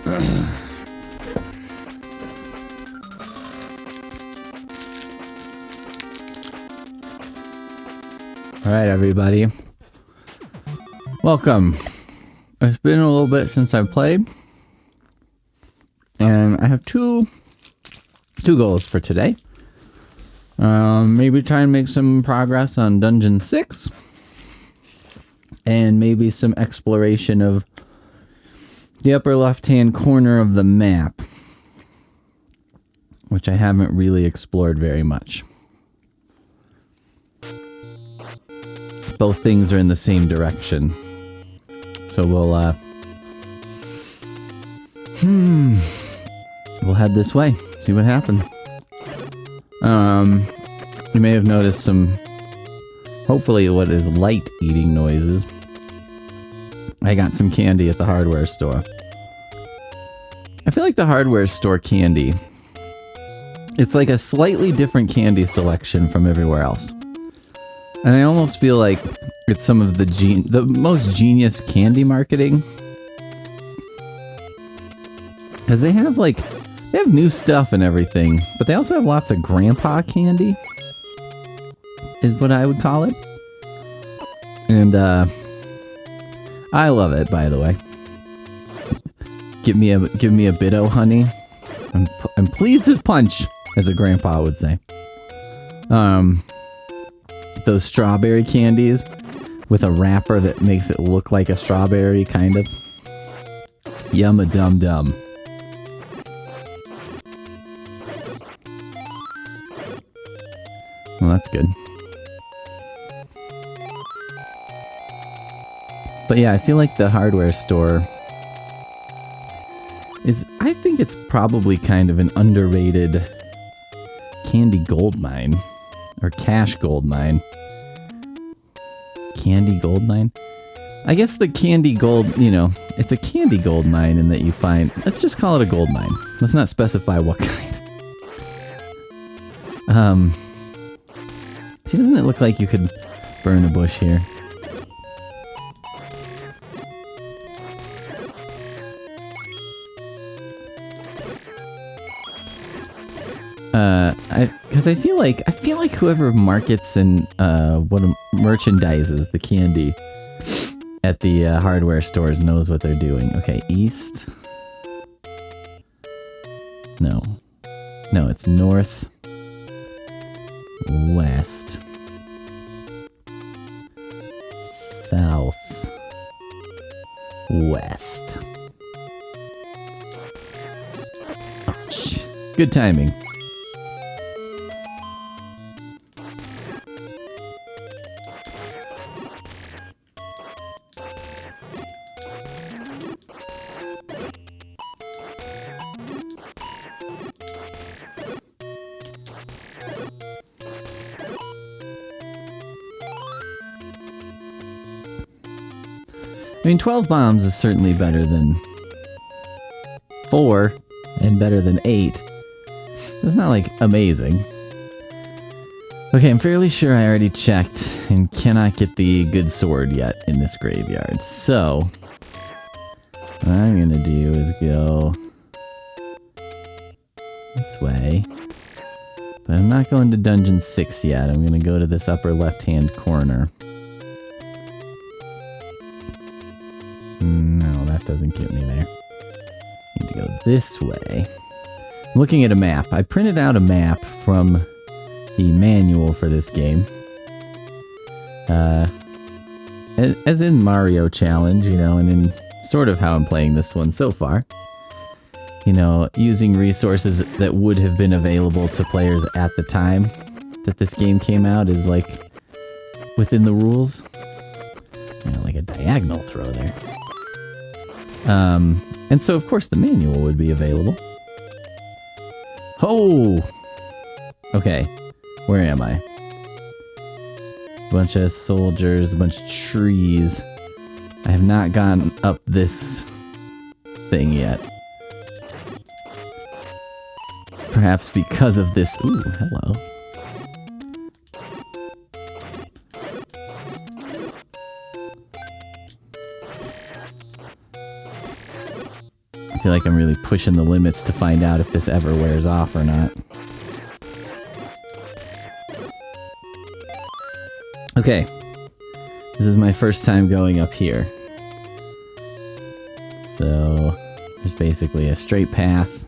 Alright, everybody. Welcome. It's been a little bit since I played. And I have two goals for today. Maybe try and make some progress on Dungeon 6. And maybe some exploration of the upper left-hand corner of the map, which I haven't really explored very much. Both things are in the same direction. So we'll head this way, see what happens. You may have noticed some, hopefully what is light eating noises. I got some candy at the hardware store. I feel like the hardware store candy, it's like a slightly different candy selection from everywhere else. And I almost feel like it's some of the most genius candy marketing. Because they have new stuff and everything, but they also have lots of grandpa candy, is what I would call it. And I love it, by the way. Give me a bit o' honey. I'm pleased as punch, as a grandpa would say. Those strawberry candies with a wrapper that makes it look like a strawberry, kind of. Yum-a-dum-dum. Well, that's good. But yeah, I feel like the hardware store is, I think it's probably kind of an underrated candy gold mine. Or cash gold mine. Candy gold mine? I guess the candy gold, it's a candy gold mine in that you find, let's just call it a gold mine. Let's not specify what kind. See, doesn't it look like you could burn a bush here? Because I feel like whoever markets and merchandises the candy at the hardware stores knows what they're doing. Okay, east. No, it's north, west, south, west. Ouch. Good timing. I mean, 12 bombs is certainly better than 4 and better than 8. It's not, amazing. Okay, I'm fairly sure I already checked and cannot get the good sword yet in this graveyard. So, what I'm going to do is go this way. But I'm not going to Dungeon 6 yet. I'm going to go to this upper left-hand corner. No, that doesn't get me there. I need to go this way. I'm looking at a map. I printed out a map from the manual for this game. As in Mario Challenge, and in sort of how I'm playing this one so far. Using resources that would have been available to players at the time that this game came out is, within the rules. Like a diagonal throw there. And so, of course, the manual would be available. Oh! Okay, where am I? A bunch of soldiers, a bunch of trees. I have not gone up this thing yet. Perhaps because of this... Ooh, hello. feel like I'm really pushing the limits to find out if this ever wears off or not. Okay. This is my first time going up here. So, there's basically a straight path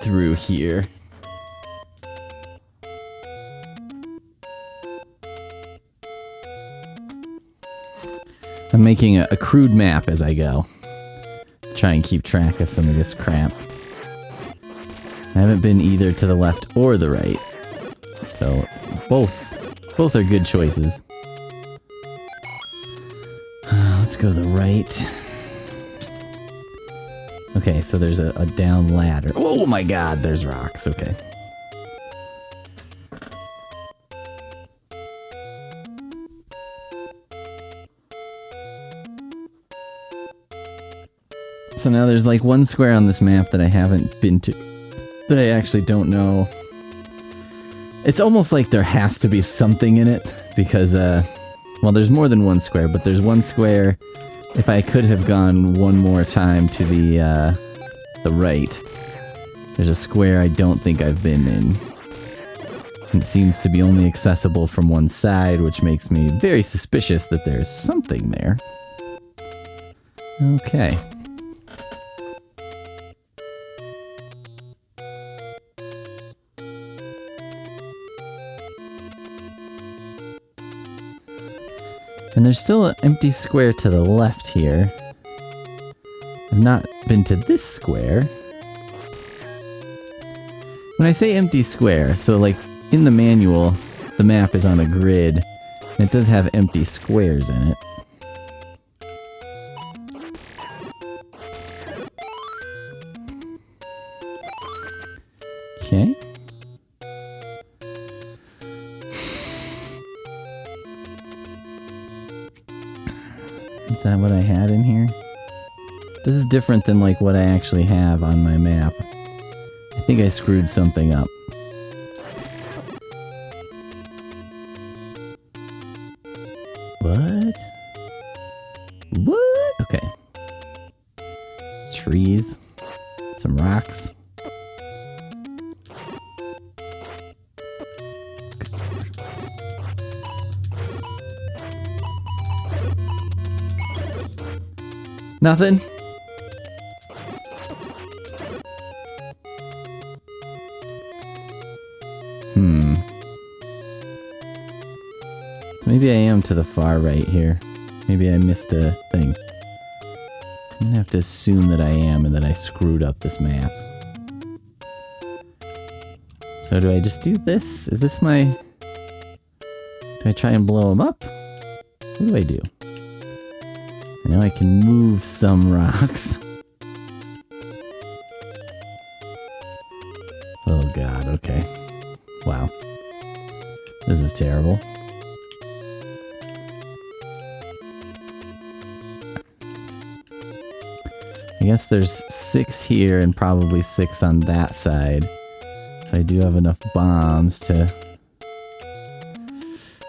through here. I'm making a crude map as I go. Try and keep track of some of this crap. I haven't been either to the left or the right. So, both are good choices. Let's go the right. Okay, so there's a down ladder. Oh my god, there's rocks. Okay. So now there's like one square on this map that I haven't been to, that I actually don't know. It's almost like there has to be something in it, because, well, there's more than one square, but there's one square, if I could have gone one more time to the right, there's a square I don't think I've been in. And it seems to be only accessible from one side, which makes me very suspicious that there's something there. Okay. And there's still an empty square to the left here. I've not been to this square. When I say empty square, so like in the manual, the map is on a grid, and it does have empty squares in it. Okay. Is that what I had in here? This is different than like what I actually have on my map. I think I screwed something up. What? What? Okay. Trees. Some rocks. Nothing? Maybe I am to the far right here. Maybe I missed a thing. I'm gonna have to assume that I am and that I screwed up this map. So do I just do this? Is this my... Do I try and blow them up? What do I do? I know I can move some rocks. Oh god, okay. Wow. This is terrible. I guess there's 6 here and probably 6 on that side. So I do have enough bombs to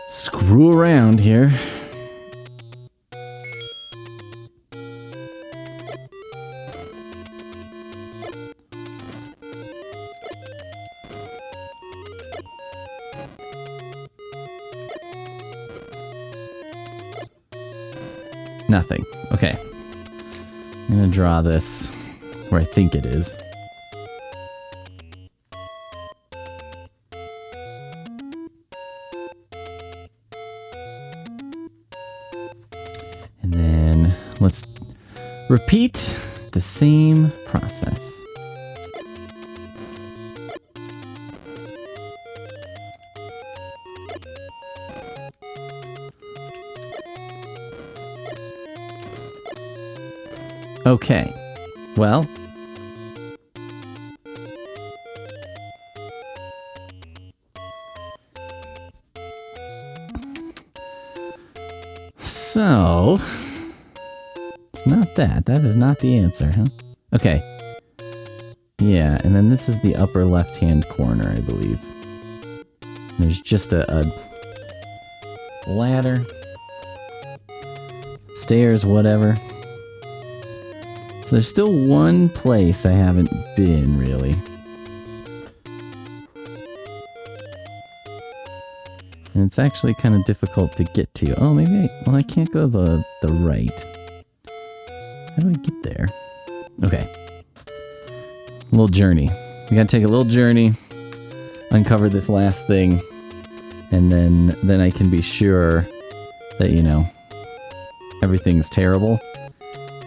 screw around here. Nothing. Okay. I'm gonna draw this where I think it is. And then let's repeat the same process. Okay, well, so, it's not that. That is not the answer, huh? Okay. Yeah, and then this is the upper left-hand corner, I believe. There's just a ladder, stairs, whatever. So there's still one place I haven't been, really. And it's actually kind of difficult to get to. Oh, maybe I can't go the right. How do I get there? Okay. A little journey. We gotta take a little journey, uncover this last thing, and then I can be sure that, you know, everything's terrible,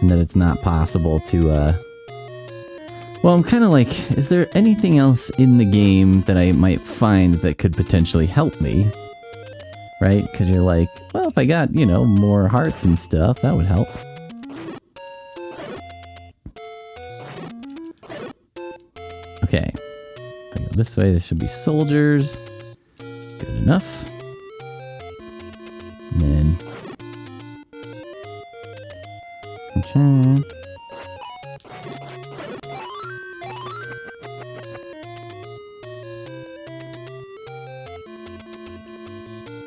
and that it's not possible to, well, I'm kind of like, is there anything else in the game that I might find that could potentially help me? Right? Because you're like, well, if I got, you know, more hearts and stuff, that would help. Okay. If I go this way, this should be soldiers. Good enough. And then...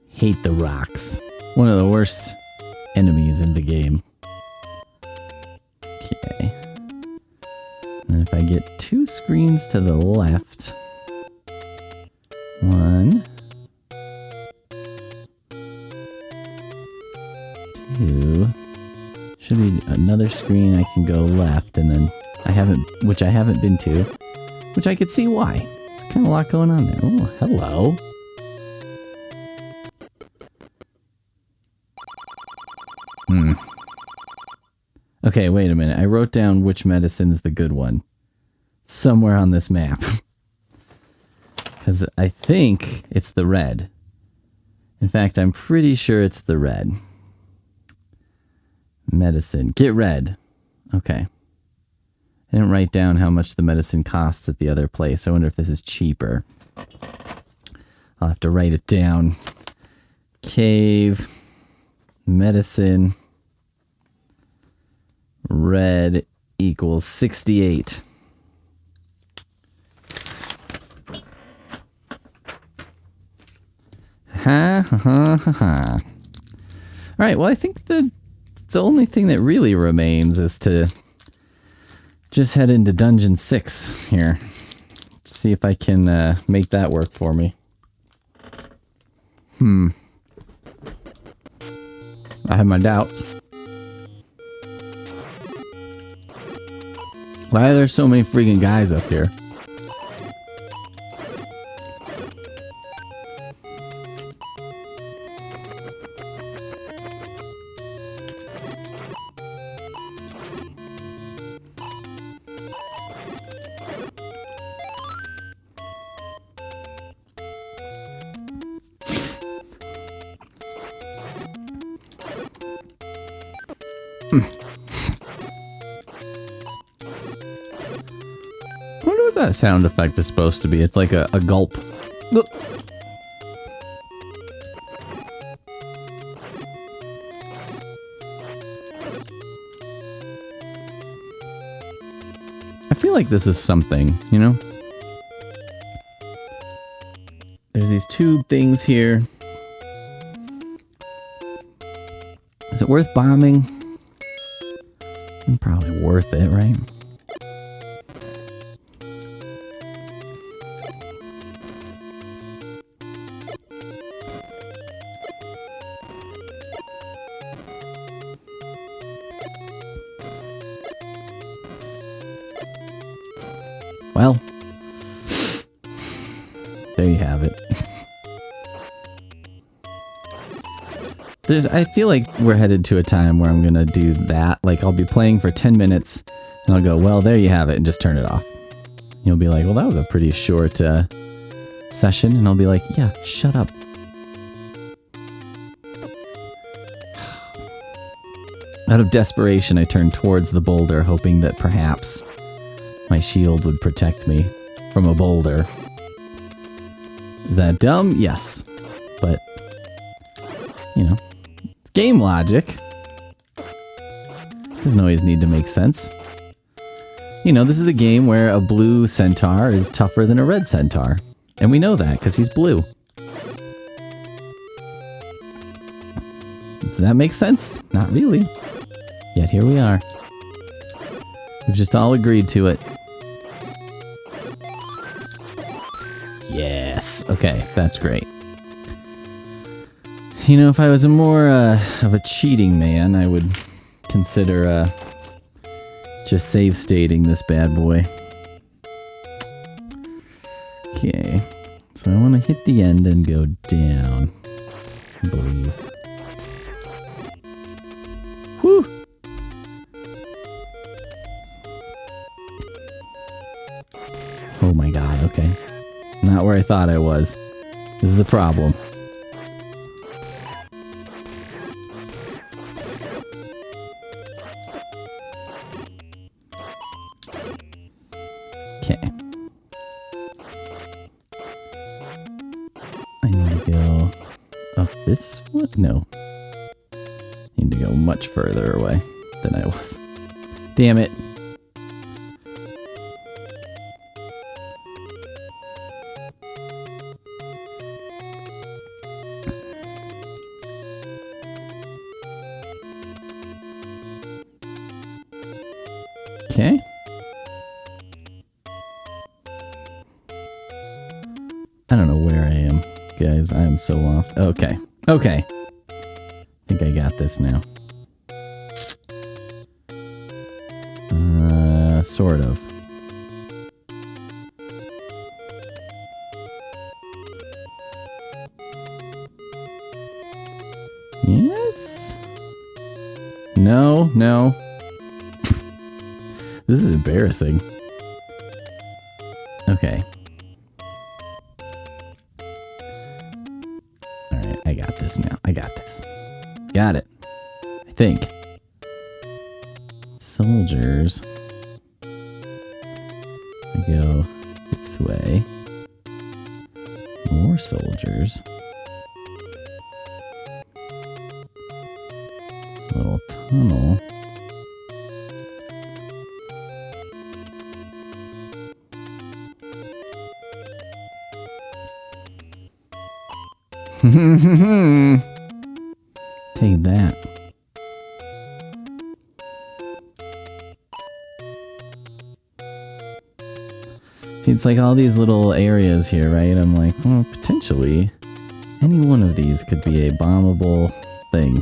Hate the rocks. One of the worst enemies in the game. Okay. And if I get 2 screens to the left. 1. 2. Should be another screen I can go left, and then I haven't been to. Which I could see why. There's kind of a lot going on there. Oh, hello. Okay, wait a minute. I wrote down which medicine's the good one. Somewhere on this map. Because I think it's the red. In fact, I'm pretty sure it's the red. Medicine. Get red. Okay. I didn't write down how much the medicine costs at the other place. I wonder if this is cheaper. I'll have to write it down. Cave. Medicine. Red equals 68. Ha ha ha ha. Alright, well I think the only thing that really remains is to just head into Dungeon 6 here. See if I can make that work for me. I have my doubts. Why are there so many freaking guys up here? I wonder what that sound effect is supposed to be. It's like a gulp. I feel like this is something, you know? There's these 2 things here. Is it worth bombing? Probably worth it, right? Well, there you have it. I feel like we're headed to a time where I'm gonna do that. Like, I'll be playing for 10 minutes, and I'll go, well, there you have it, and just turn it off. You'll be like, well, that was a pretty short session, and I'll be like, yeah, shut up. Out of desperation, I turned towards the boulder, hoping that perhaps my shield would protect me from a boulder. Is that dumb? Yes. But, you know, game logic. Doesn't always need to make sense. You know, this is a game where a blue centaur is tougher than a red centaur. And we know that because he's blue. Does that make sense? Not really. Yet here we are. We've just all agreed to it. Yes. Okay, that's great. You know, if I was a more of a cheating man, I would consider just save stating this bad boy. Okay. So I want to hit the end and go down, I believe. Whew! Oh my god, okay. Not where I thought I was. This is a problem. Okay. I need to go up this one? No. I need to go much further away than I was. Damn it. Okay. I don't know where I am, guys. I am so lost. Okay. Okay. I think I got this now. Sort of. Yes? No, no. This is embarrassing. Okay. Alright, I got this now. I got this. Got it. I think. Soldiers. I go this way. More soldiers. Little tunnel. Take that. See, it's like all these little areas here, right? I'm like, well, potentially any one of these could be a bombable thing.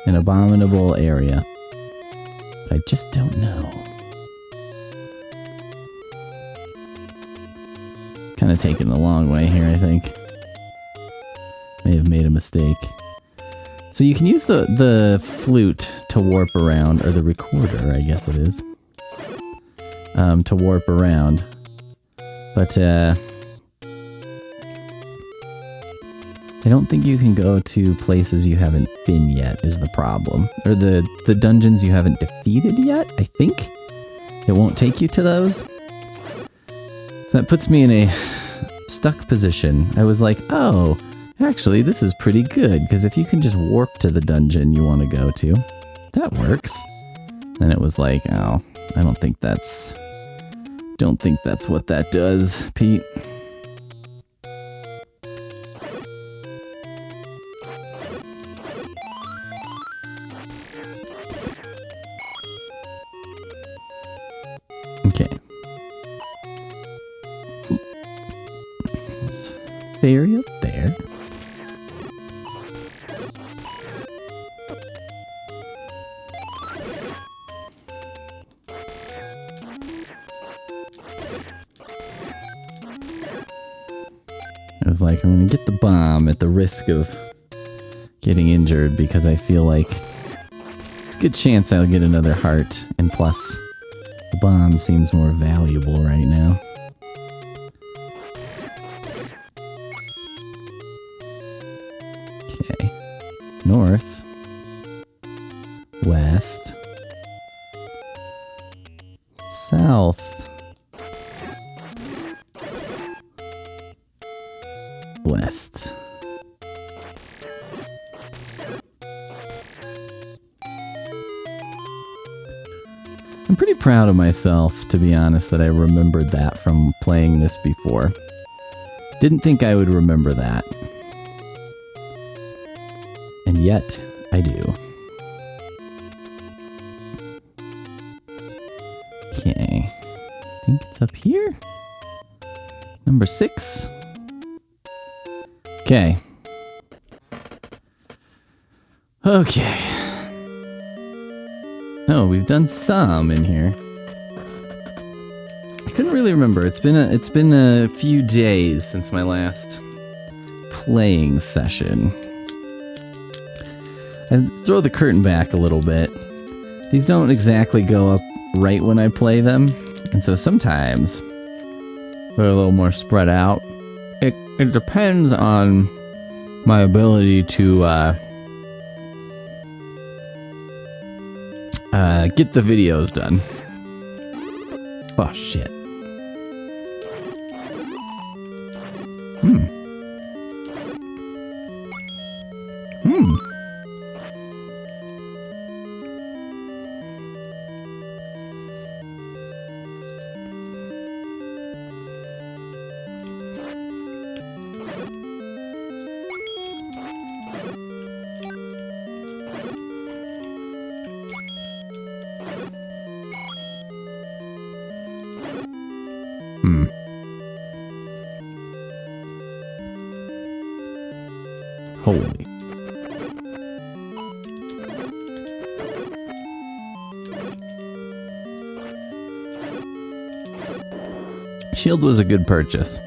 An abominable area. But I just don't know. Kind of taking the long way here, I think. May have made a mistake. So you can use the flute to warp around, or the recorder, I guess it is, to warp around. But I don't think you can go to places you haven't been yet, is the problem. Or the dungeons you haven't defeated yet, I think. It won't take you to those. So that puts me in a stuck position. I was like, oh, actually, this is pretty good, because if you can just warp to the dungeon you want to go to, that works. And it was like, oh, I don't think that's what that does, Pete. Okay. Fairy up there. I was like, I'm gonna get the bomb at the risk of getting injured because I feel like there's a good chance I'll get another heart, and plus the bomb seems more valuable right now. Okay. North. West. South. West. I'm pretty proud of myself, to be honest, that I remembered that from playing this before. Didn't think I would remember that. And yet, I do. up here? Number 6. Okay. Okay. Oh, we've done some in here. I couldn't really remember. It's been a few days since my last playing session. I throw the curtain back a little bit. These don't exactly go up right when I play them, and so sometimes they're a little more spread out. It depends on my ability to get the videos done. Oh shit. Holy. Shield was a good purchase.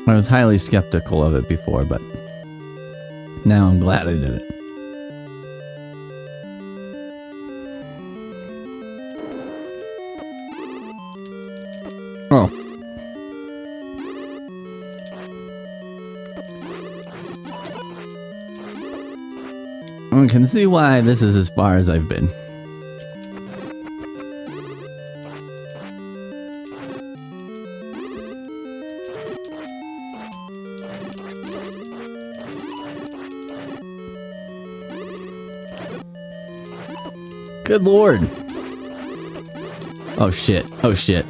I was highly skeptical of it before, but now I'm glad I did it. Oh. I can see why this is as far as I've been. Good lord. Oh shit. Oh shit.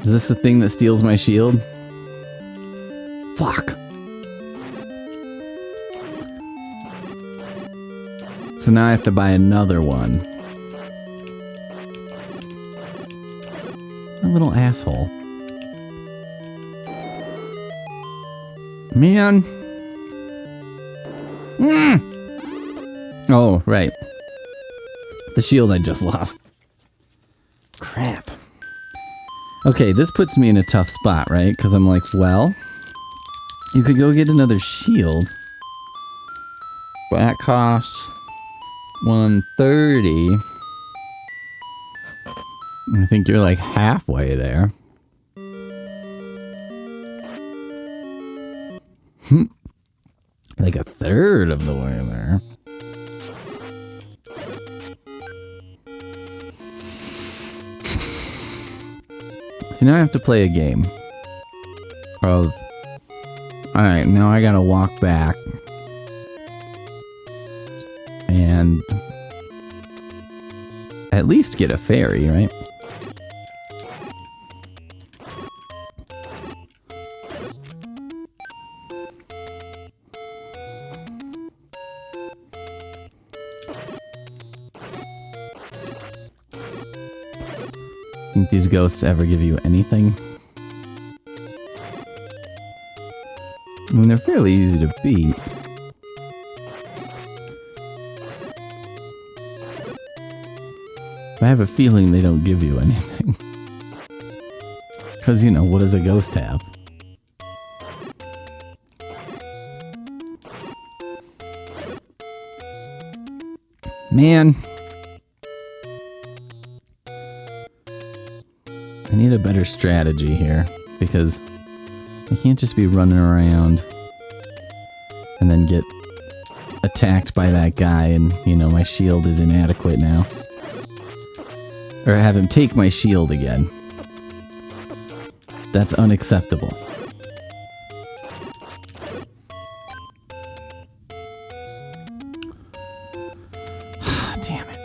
Is this the thing that steals my shield? Fuck. So now I have to buy another one. A little asshole. Man. Oh, right. The shield I just lost. Crap. Okay, this puts me in a tough spot, right? Because I'm like, well, you could go get another shield. But that costs 130. I think you're like halfway there. Like a third of the way there. So now I have to play a game of, alright, now I gotta walk back and at least get a fairy, right? Think these ghosts ever give you anything? I mean, they're fairly easy to beat. I have a feeling they don't give you anything. Because, you know, what does a ghost have? Man. I need a better strategy here, because I can't just be running around and then get attacked by that guy and, you know, my shield is inadequate now. Or have him take my shield again. That's unacceptable. Damn it.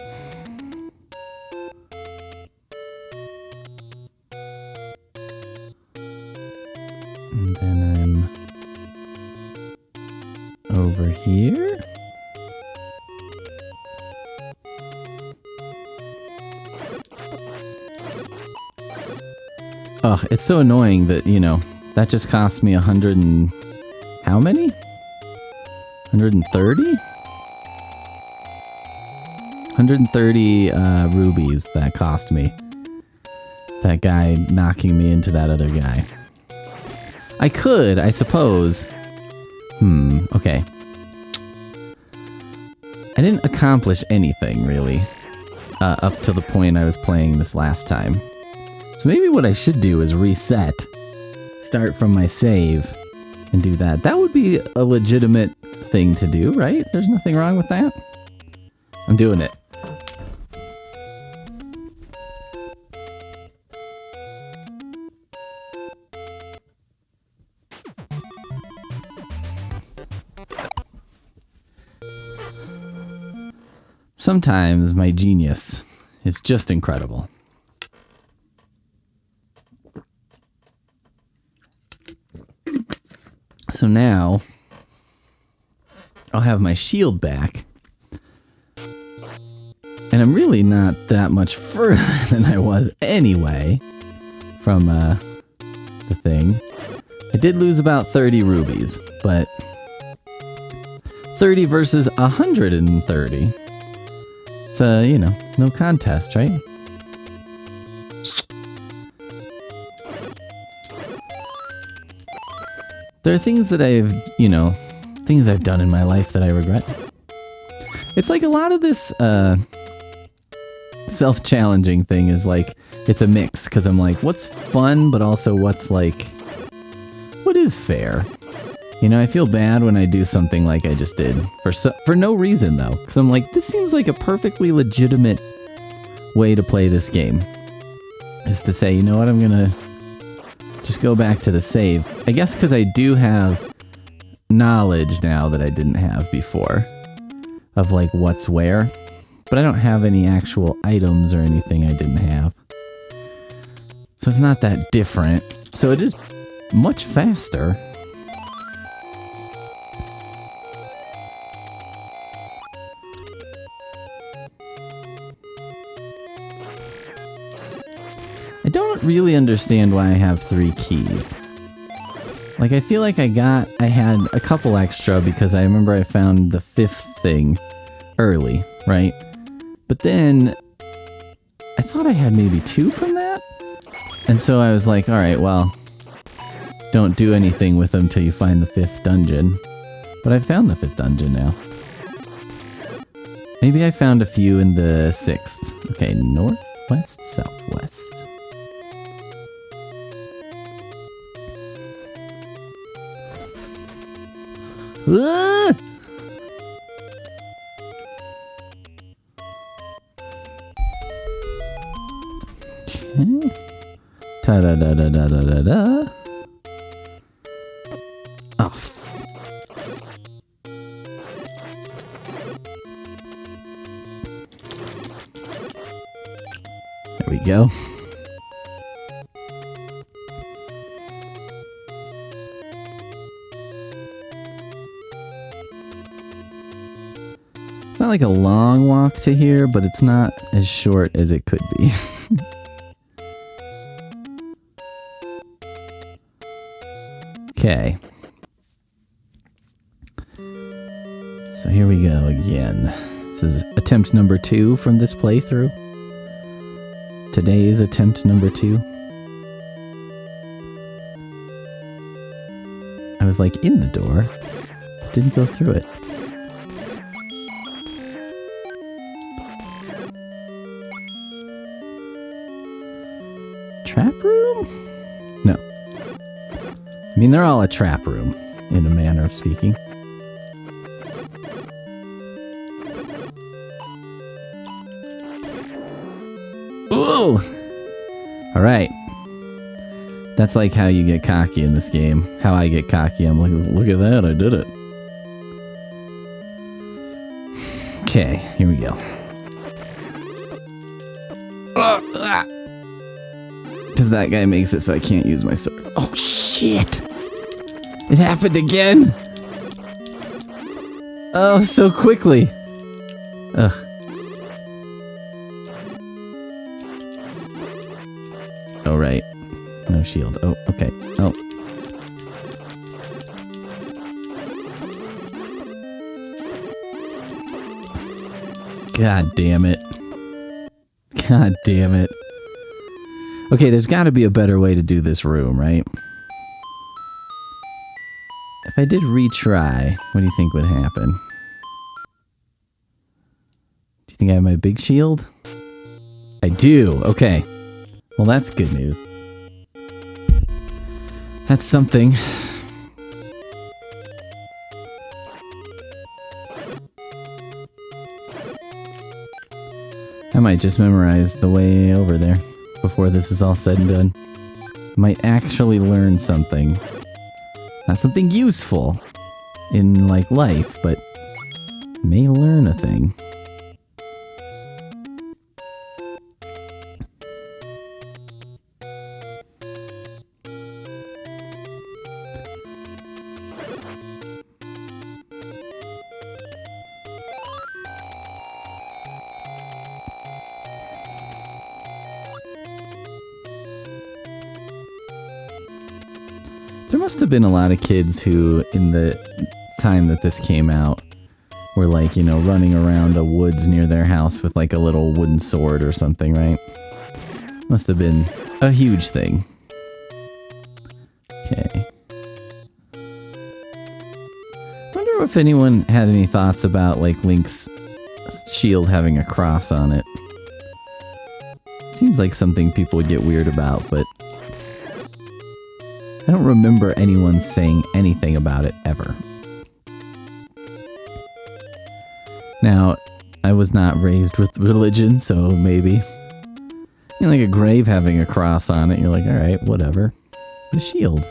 And then I'm over here. Ugh, it's so annoying that, you know, that just cost me 100 and... How many? 130? 130 rubies that cost me. That guy knocking me into that other guy. I could, I suppose. Okay. I didn't accomplish anything, really. Up to the point I was playing this last time. So maybe what I should do is reset. Start from my save. And do that. That would be a legitimate thing to do, right? There's nothing wrong with that. I'm doing it. Sometimes my genius is just incredible. So now, I'll have my shield back. And I'm really not that much further than I was anyway from the thing. I did lose about 30 rubies, but 30 versus 130. It's you know, no contest, right? There are things that I've, you know, things I've done in my life that I regret. It's like a lot of this self-challenging thing is like, it's a mix, because I'm like, what's fun, but also what's like, what is fair? You know, I feel bad when I do something like I just did, for no reason though, because I'm like, this seems like a perfectly legitimate way to play this game. Is to say, you know what, I'm gonna just go back to the save. I guess because I do have knowledge now that I didn't have before of like what's where, but I don't have any actual items or anything I didn't have. So it's not that different. So it is much faster. I don't really understand why I have 3 keys. Like, I feel like I had a couple extra because I remember I found the 5th thing early, right? But then I thought I had maybe 2 from that? And so I was like, alright, well, don't do anything with them till you find the 5th dungeon. But I found the 5th dungeon now. Maybe I found a few in the 6th. Okay, north, west, southwest. Ah! Okay. Ta-da-da-da-da-da-da. Oh. There we go. It's not like a long walk to here, but it's not as short as it could be. Okay. So here we go again. This is attempt number 2 from this playthrough. Today is attempt number 2. I was like in the door, didn't go through it. Trap room? No. I mean, they're all a trap room, in a manner of speaking. Ooh! Alright. That's like how you get cocky in this game. How I get cocky, I'm like, look at that, I did it. Okay, here we go. Because that guy makes it so I can't use my sword. Oh, shit! It happened again! Oh, so quickly. Ugh. Oh, right. no shield. Oh, okay. Oh. God damn it. God damn it. Okay, there's got to be a better way to do this room, right? If I did retry, what do you think would happen? Do you think I have my big shield? I do. Okay. Well, that's good news. That's something. I might just memorize the way over there before this is all said and done. Might actually learn something. Not something useful in, like, life, but may learn a thing. There must have been a lot of kids who, in the time that this came out, were like, you know, running around the woods near their house with like a little wooden sword or something, right? Must have been a huge thing. Okay. Wonder if anyone had any thoughts about like Link's shield having a cross on it. Seems like something people would get weird about, but I don't remember anyone saying anything about it ever. Now, I was not raised with religion, so maybe. You know, like a grave having a cross on it, you're like, alright, whatever. The shield.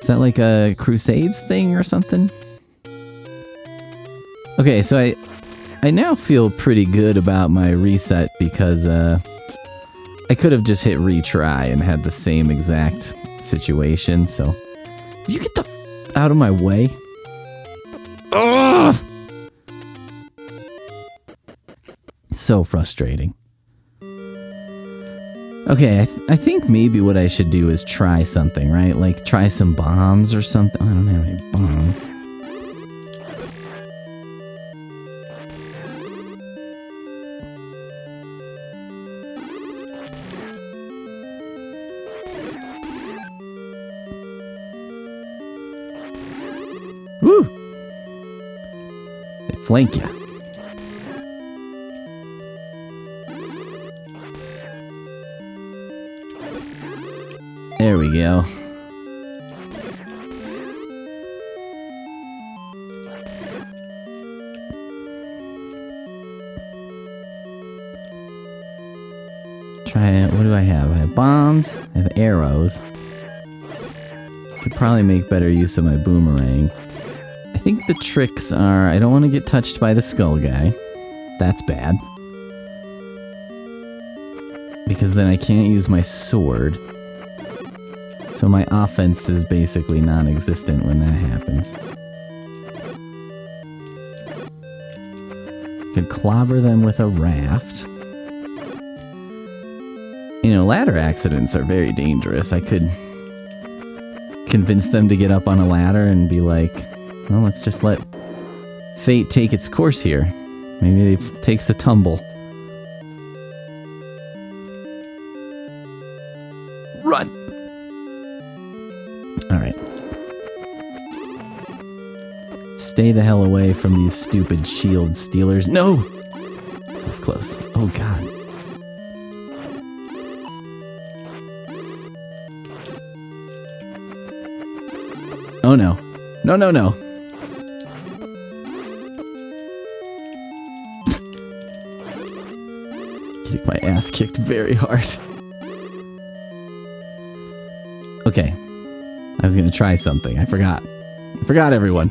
Is that like a Crusades thing or something? Okay, so I now feel pretty good about my reset because I could have just hit retry and had the same exact situation, so you get the out of my way. Ugh! So frustrating. Okay, I think maybe what I should do is try something, right? Like try some bombs or something. I don't have any bombs. Woo! They flank ya. There we go. Try it. What do I have? I have bombs. I have arrows. Could probably make better use of my boomerang. I think the tricks are, I don't want to get touched by the skull guy. That's bad. Because then I can't use my sword. So my offense is basically non-existent when that happens. Could clobber them with a raft. You know, ladder accidents are very dangerous. I could convince them to get up on a ladder and be like, well, let's just let fate take its course here. Maybe it takes a tumble. Run! Alright. Stay the hell away from these stupid shield stealers. No! That's close. Oh, God. Oh, no. No, no, no. Getting my ass kicked very hard. Okay. I was gonna try something. I forgot. I forgot, everyone.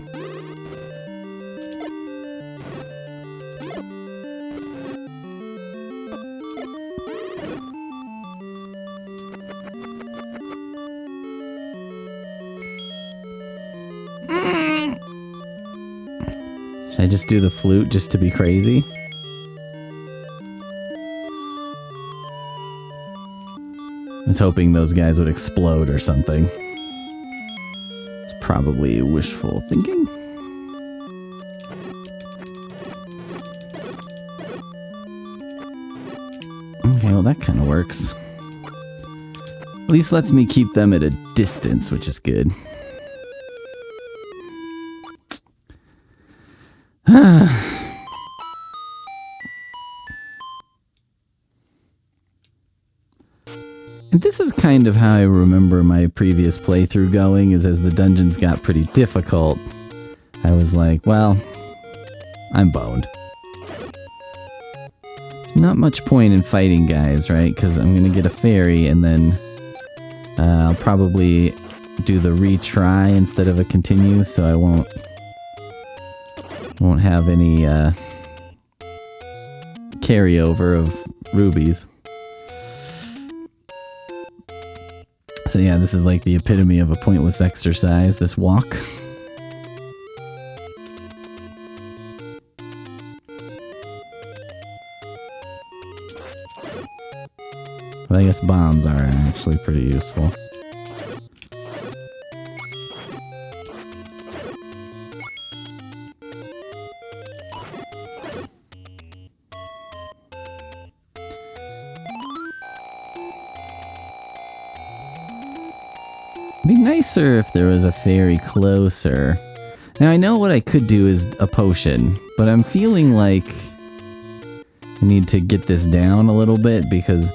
Should I just do the flute just to be crazy? was hoping those guys would explode or something. It's probably wishful thinking. Okay, well that kind of works. At least lets me keep them at a distance, which is good. And this is kind of how I remember my previous playthrough going, is as the dungeons got pretty difficult, I was like, well, I'm boned. There's not much point in fighting guys, right? Because I'm going to get a fairy and then I'll probably do the retry instead of a continue, so I won't have any carryover of rubies. So yeah, this is like the epitome of a pointless exercise, this walk. But I guess bombs are actually pretty useful. It'd be nicer if there was a fairy closer. Now I know what I could do is a potion, but I'm feeling like I need to get this down a little bit because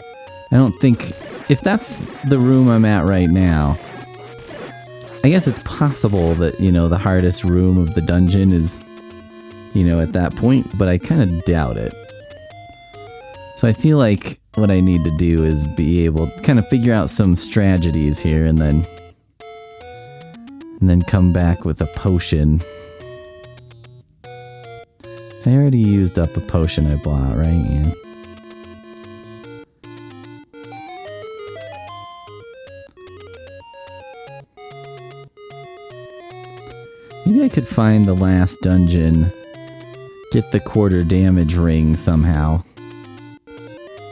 I don't think, if that's the room I'm at right now, I guess it's possible that, you know, the hardest room of the dungeon is, you know, at that point, but I kind of doubt it. So I feel like what I need to do is be able to kind of figure out some strategies here and then come back with a potion. So I already used up a potion I bought, right? Yeah. Maybe I could find the last dungeon, get the quarter damage ring somehow,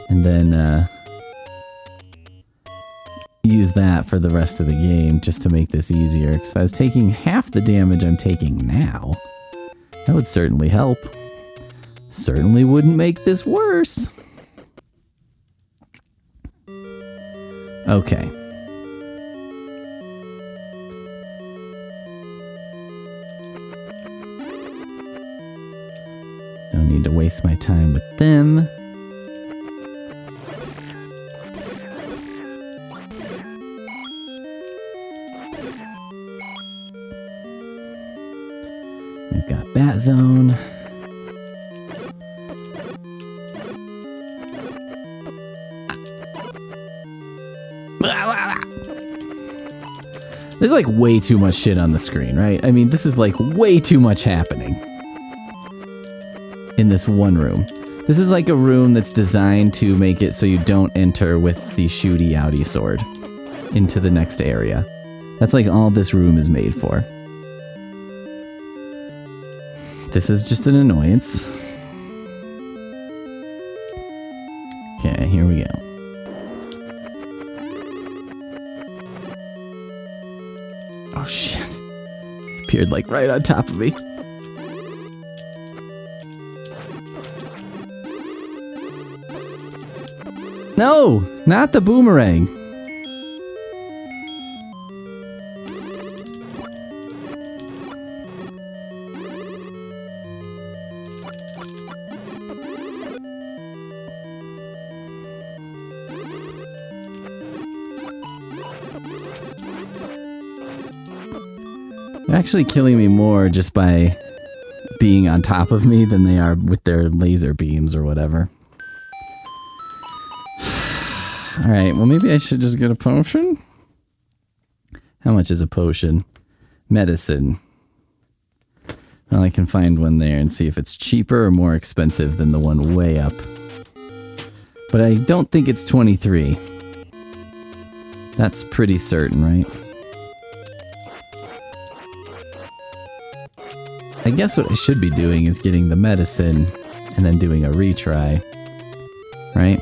and then use that for the rest of the game just to make this easier. Because if I was taking half the damage I'm taking now, that would certainly help. Certainly wouldn't make this worse. Okay. Don't need to waste my time with them. We've got Bat Zone. There's like way too much shit on the screen, right? I mean, this is like way too much happening in this one room. This is like a room that's designed to make it so you don't enter with the shooty outy sword into the next area. That's like all this room is made for. This is just an annoyance. Okay, here we go. Oh shit. It appeared like right on top of me. No, not the boomerang. They're actually killing me more just by being on top of me than they are with their laser beams or whatever. Alright, well maybe I should just get a potion? How much is a potion? Medicine. Well, I can find one there and see if it's cheaper or more expensive than the one way up. But I don't think it's 23. That's pretty certain, right? I guess what I should be doing is getting the medicine and then doing a retry, right?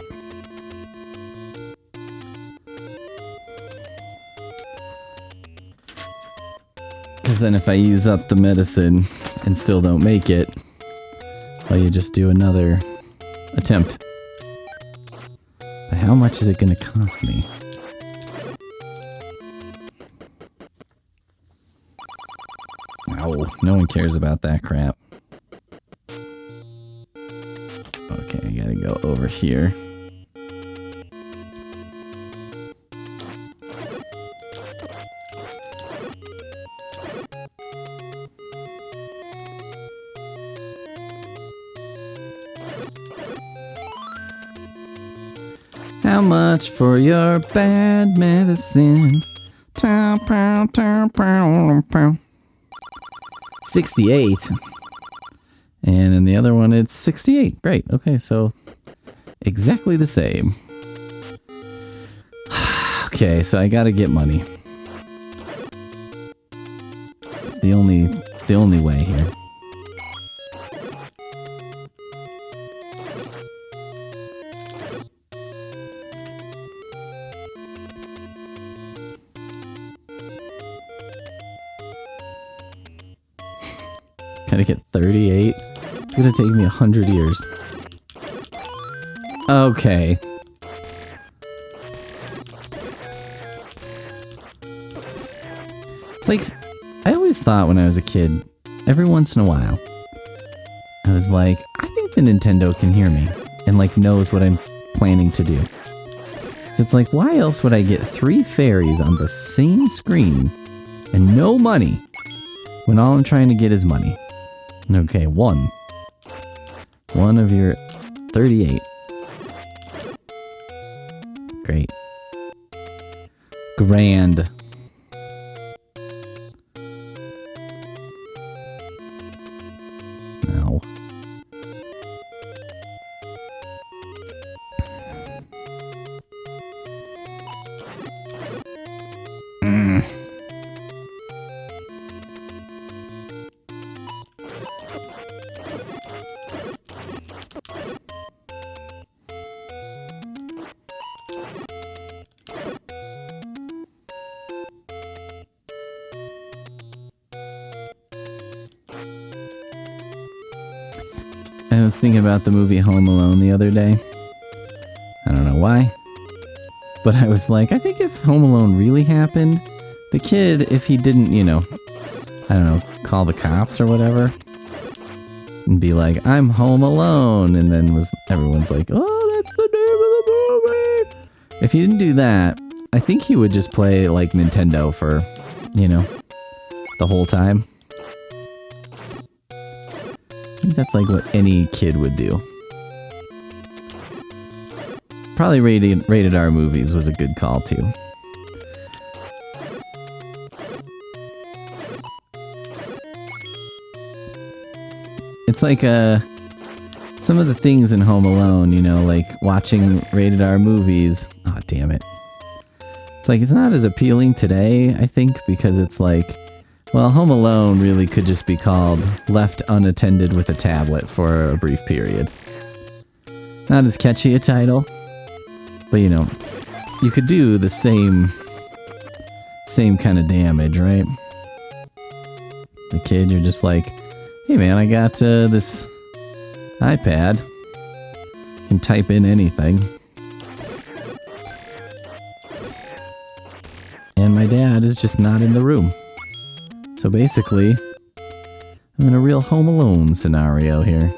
Because then if I use up the medicine and still don't make it, well, you just do another attempt. But how much is it going to cost me? Oh, no one cares about that crap. Okay, I gotta go over here. How much for your bad medicine? 68. And in the other one, it's 68. Great. Okay, so exactly the same. Okay, so I gotta get money. It's the only way here. Gotta get 38. It's gonna take me 100 years. Okay. Like, I always thought when I was a kid, every once in a while, I was like, I think the Nintendo can hear me and like knows what I'm planning to do. So it's like, why else would I get 3 fairies on the same screen and no money when all I'm trying to get is money? Okay, one of your 38. Great. Grand. No. I was thinking about the movie Home Alone the other day. I don't know why. But I was like, I think if Home Alone really happened, the kid, if he didn't, you know, I don't know, call the cops or whatever, and be like, I'm home alone, and then everyone's like, oh, that's the name of the movie. If he didn't do that, I think he would just play like Nintendo for, you know, the whole time. I think that's like what any kid would do. Probably rated R movies was a good call too. It's like some of the things in Home Alone, you know, like watching rated R movies. Oh, damn it. It's like, it's not as appealing today, I think, because it's like, well, Home Alone really could just be called Left Unattended with a Tablet for a brief period. Not as catchy a title, but you know, you could do the same kind of damage, right? The kid, you're just like, hey man, I got this iPad. You can type in anything. And my dad is just not in the room. So basically, I'm in a real Home Alone scenario here.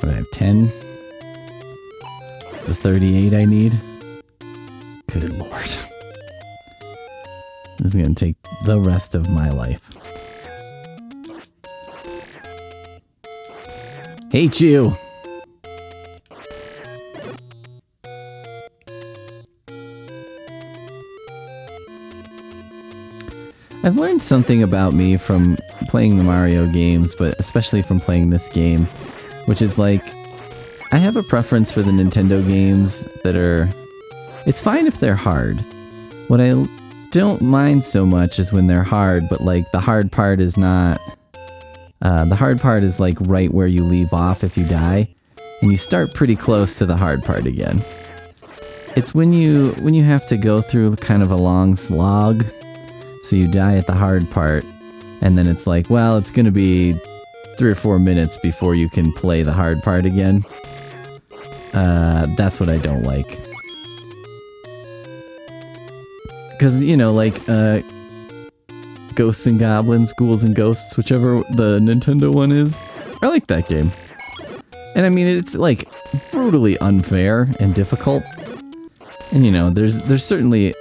What, I have 10? The 38 I need? Good lord. This is going to take the rest of my life. Hate you! I've learned something about me from playing the Mario games, but especially from playing this game, which is like, I have a preference for the Nintendo games that are... It's fine if they're hard. What I don't mind so much is when they're hard, but like the hard part is not... the hard part is like right where you leave off if you die, and you start pretty close to the hard part again. It's when you have to go through kind of a long slog, so you die at the hard part, and then it's like, well, it's gonna be 3 or 4 minutes before you can play the hard part again. That's what I don't like. Because, you know, like, Ghosts and Goblins, Ghouls and Ghosts, whichever the Nintendo one is, I like that game. And I mean, it's, like, brutally unfair and difficult. And, you know, there's certainly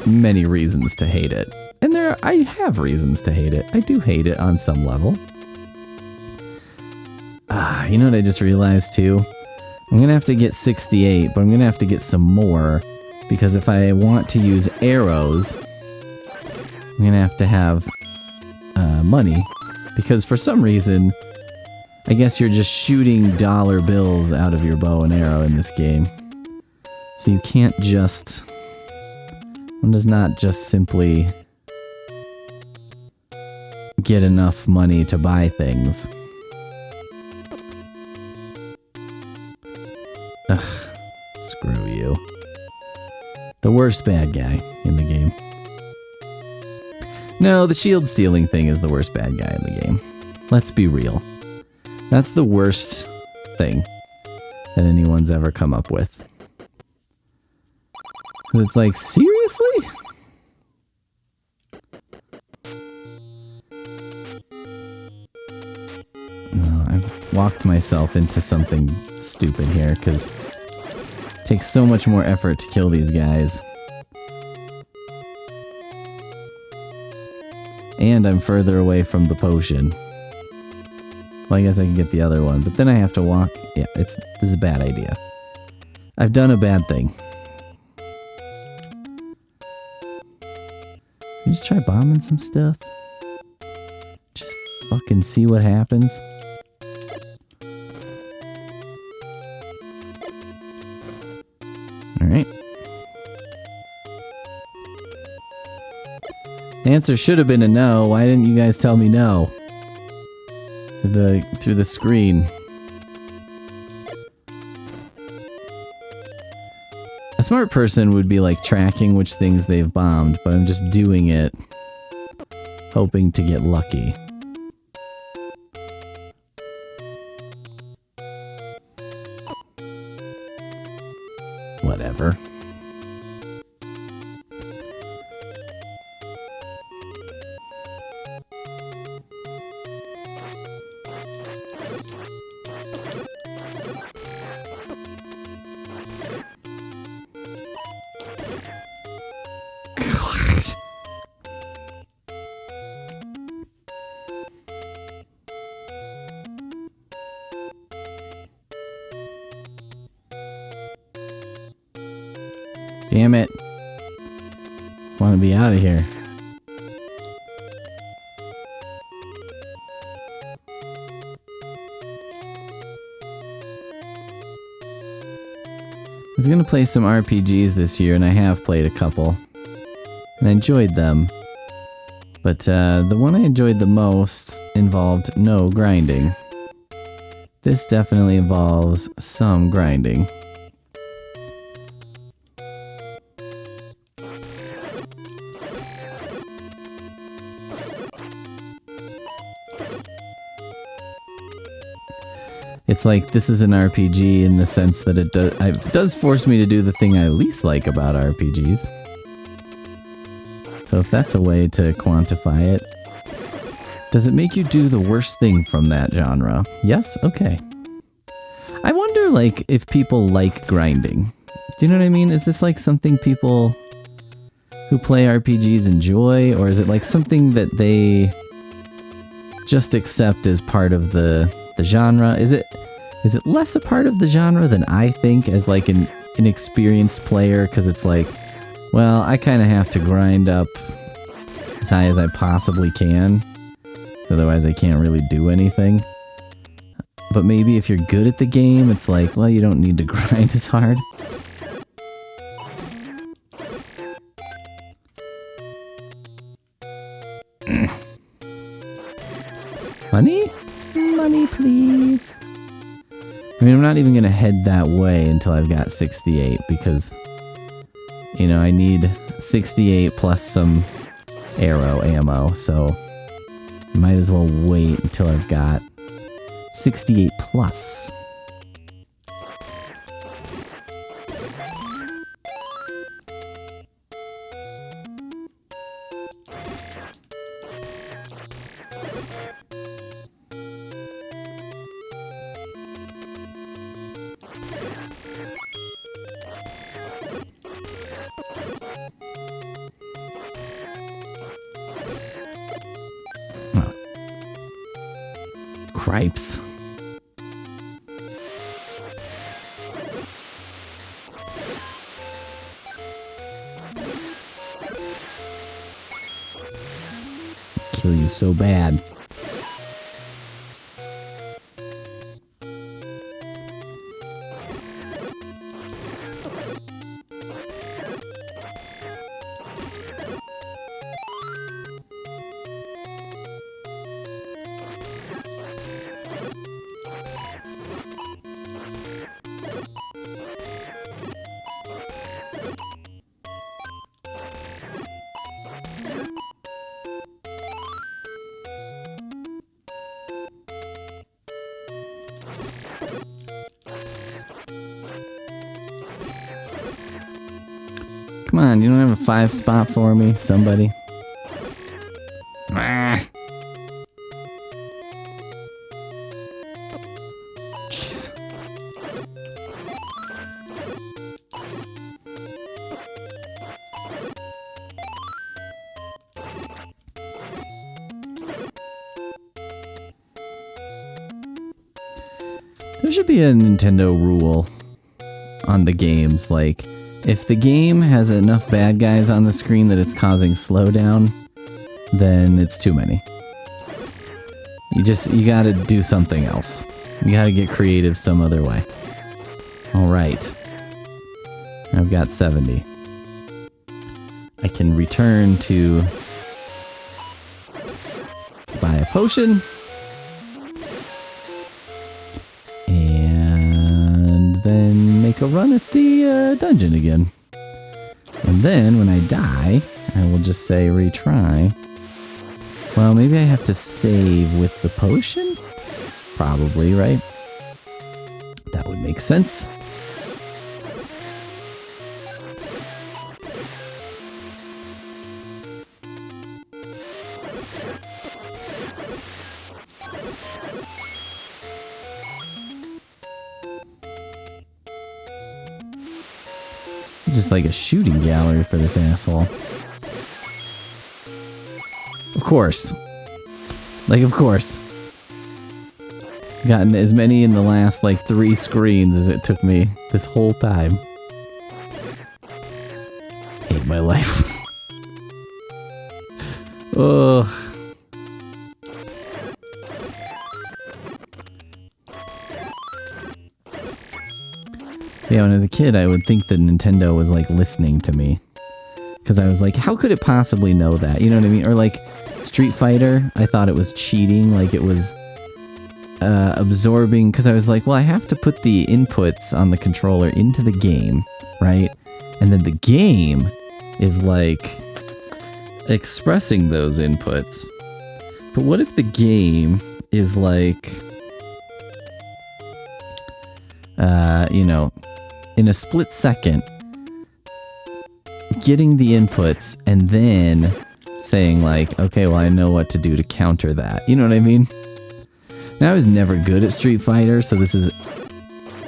many reasons to hate it. And I have reasons to hate it. I do hate it on some level. You know what I just realized, too? I'm gonna have to get 68, but I'm gonna have to get some more, because if I want to use arrows, I'm gonna have to have money, because for some reason, I guess you're just shooting dollar bills out of your bow and arrow in this game. So you can't just... one does not just simply get enough money to buy things. Ugh, screw you. The worst bad guy in the game. No, the shield stealing thing is the worst bad guy in the game. Let's be real. That's the worst thing that anyone's ever come up with. It's like, seriously? No, I've walked myself into something stupid here, because it takes so much more effort to kill these guys. And I'm further away from the potion. Well, I guess I can get the other one, but then I have to walk. Yeah, this is a bad idea. I've done a bad thing. Just try bombing some stuff. Just fucking see what happens. Alright. The answer should have been a no. Why didn't you guys tell me no? Through the screen. A smart person would be like tracking which things they've bombed, but I'm just doing it hoping to get lucky. Whatever. Damn it. Want to be out of here. I was going to play some RPGs this year, and I have played a couple. And I enjoyed them. But the one I enjoyed the most involved no grinding. This definitely involves some grinding. It's like, this is an RPG in the sense that it does force me to do the thing I least like about RPGs. So if that's a way to quantify it. Does it make you do the worst thing from that genre? Yes? Okay. I wonder, like, if people like grinding. Do you know what I mean? Is this like something people who play RPGs enjoy? Or is it like something that they just accept as part of the genre? Is it less a part of the genre than I think as like an inexperienced player? Because it's like, well, I kind of have to grind up as high as I possibly can. Otherwise I can't really do anything. But maybe if you're good at the game, it's like, well, you don't need to grind as hard. Money? Money, please. I mean, I'm not even going to head that way until I've got 68 because, you know, I need 68 plus some arrow ammo, so I might as well wait until I've got 68 plus. Cripes. Kill you so bad. Come on, you don't have a 5 spot for me, somebody? Ah. Jeez. There should be a Nintendo rule on the games, like, if the game has enough bad guys on the screen that it's causing slowdown, then it's too many. You gotta do something else. You gotta get creative some other way. Alright. I've got 70. I can return to buy a potion. And then make a run at the dungeon again. And then when I die, I will just say retry. Well, maybe I have to save with the potion? Probably, right? That would make sense. It's just like a shooting gallery for this asshole. Of course. Like, of course. Gotten as many in the last, like, 3 screens as it took me this whole time. Hate my life. Ugh. Yeah, when I was a kid, I would think that Nintendo was, like, listening to me. Because I was like, how could it possibly know that? You know what I mean? Or, like, Street Fighter, I thought it was cheating. Like, it was absorbing. Because I was like, well, I have to put the inputs on the controller into the game, right? And then the game is, like, expressing those inputs. But what if the game is, like, you know, in a split second, getting the inputs and then saying like, okay, well, I know what to do to counter that. You know what I mean? Now, I was never good at Street Fighter, so this is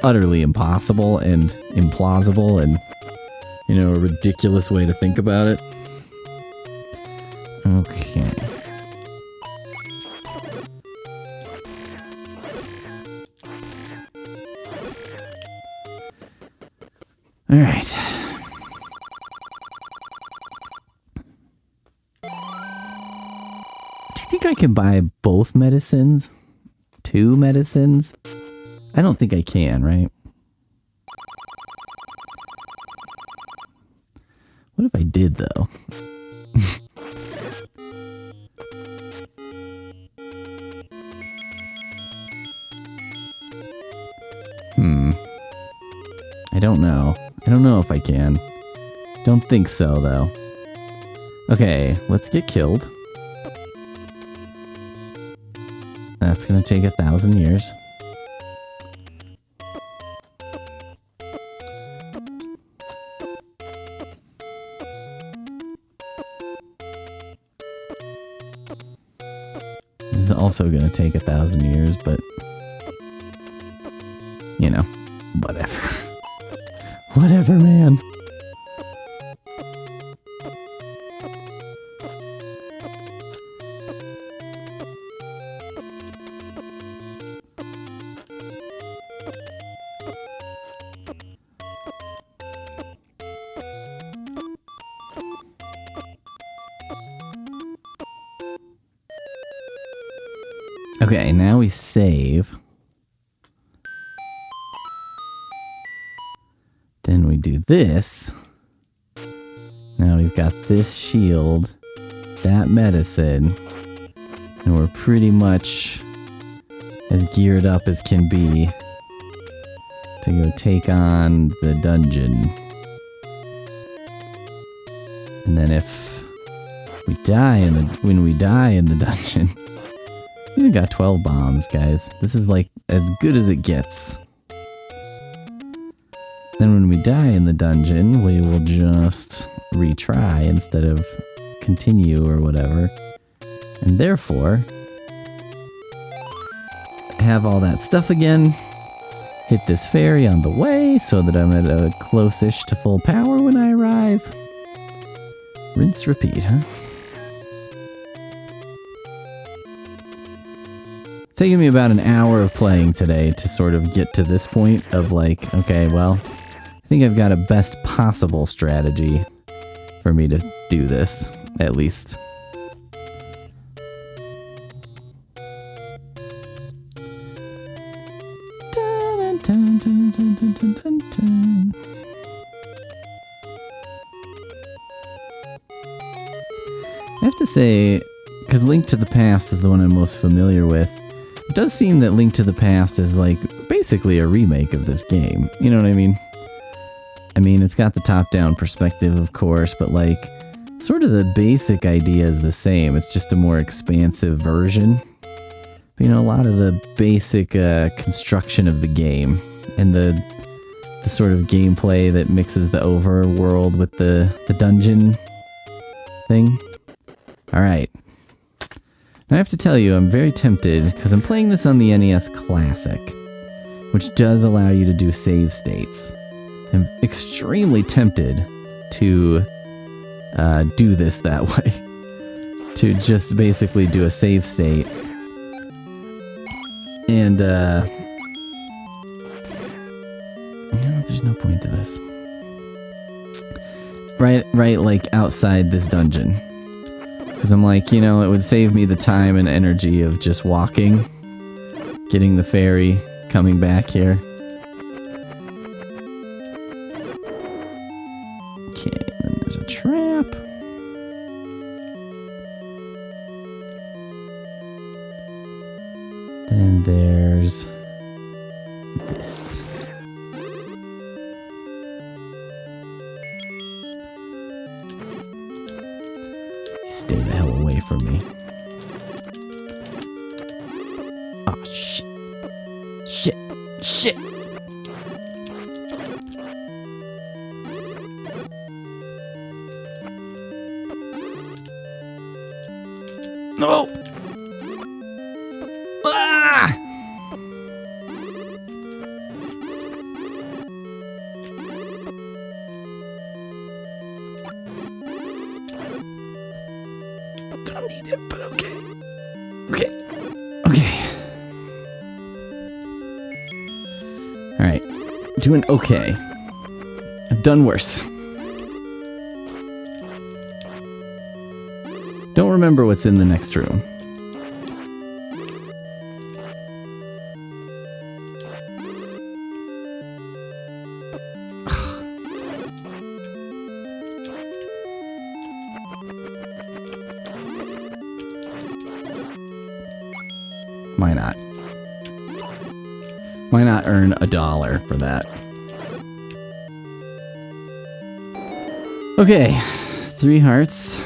utterly impossible and implausible and, you know, a ridiculous way to think about it. Okay. All right. Do you think I can buy both medicines? 2 medicines? I don't think I can, right? What if I did, though? don't know. I don't know if I can. Don't think so, though. Okay, let's get killed. That's gonna take 1,000 years. This is also gonna take 1,000 years, but... you know, whatever. Whatever, man. Okay, now we save. Then we do this. Now we've got this shield, that medicine, and we're pretty much as geared up as can be to go take on the dungeon. And then if we die when we die in the dungeon, we even got 12 bombs, guys. This is like as good as it gets. Then when we die in the dungeon, we will just retry instead of continue or whatever. And therefore, have all that stuff again. Hit this fairy on the way so that I'm at a close-ish to full power when I arrive. Rinse, repeat, huh? It's taken me about an hour of playing today to sort of get to this point of like, okay, well, I think I've got a best possible strategy for me to do this, at least. Dun, dun, dun, dun, dun, dun, dun, dun. I have to say, because Link to the Past is the one I'm most familiar with, it does seem that Link to the Past is like basically a remake of this game. You know what I mean? I mean, it's got the top-down perspective, of course, but like sort of the basic idea is the same. It's just a more expansive version. You know, a lot of the basic construction of the game and the sort of gameplay that mixes the overworld with the dungeon thing. All right. I have to tell you, I'm very tempted, because I'm playing this on the NES Classic, which does allow you to do save states. I'm extremely tempted to do this that way. To just basically do a save state. And, there's no point to this. Right, like, outside this dungeon. Because I'm like, you know, it would save me the time and energy of just walking, getting the ferry, coming back here. Okay, then there's a trap. Then there's this. Stay the hell away from me. Oh, shit. Shit. No! Ah! Don't need it, but okay. Okay. Alright. Doing okay. I've done worse. Don't remember what's in the next room. Why not? Why not earn $1 for that? Okay, 3 hearts.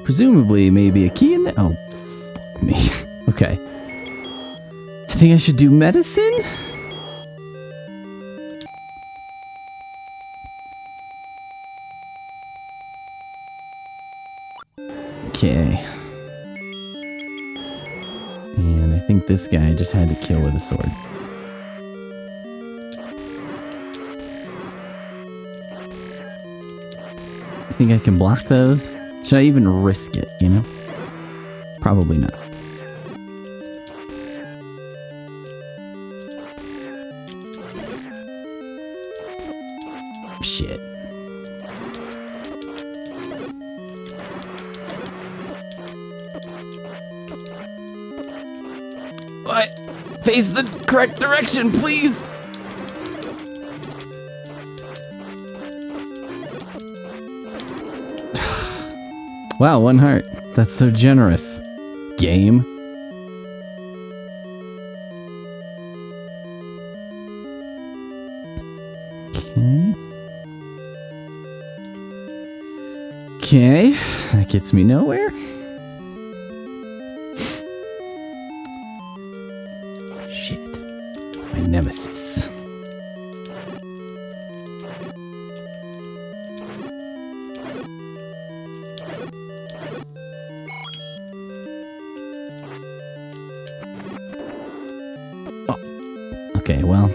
Presumably, maybe a key in there. Oh, fuck me. Okay. I think I should do medicine? Okay. And I think this guy I just had to kill with a sword. You think I can block those? Should I even risk it, you know? Probably not. Shit. What? Face the correct direction, please! Wow, 1 heart. That's so generous. Game. Okay. That gets me nowhere. Shit. My nemesis. Okay, well.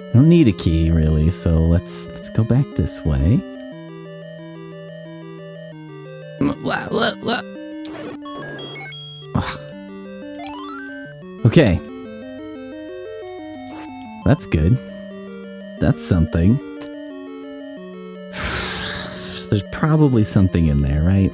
I don't need a key, really, so let's go back this way. Okay. That's good. That's something. There's probably something in there, right?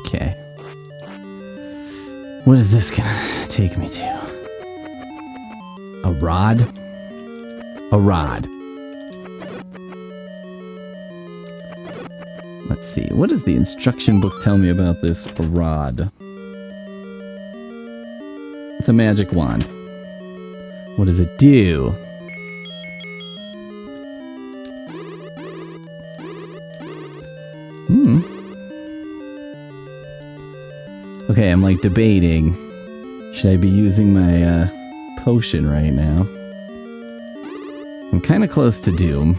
Okay. What is this gonna take me to? A rod? A rod. Let's see. What does the instruction book tell me about this rod? It's a magic wand. What does it do? Okay, I'm like debating. Should I be using my potion right now? I'm kind of close to doom.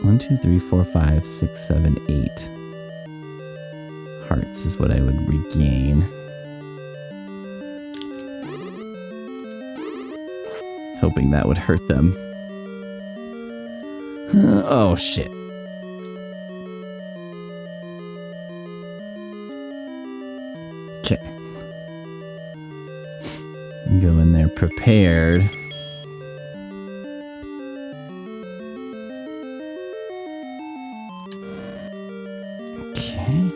1, 2, 3, 4, 5, 6, 7, 8. Hearts is what I would regain. I was hoping that would hurt them. Oh, shit. Okay. Go in there prepared. Okay.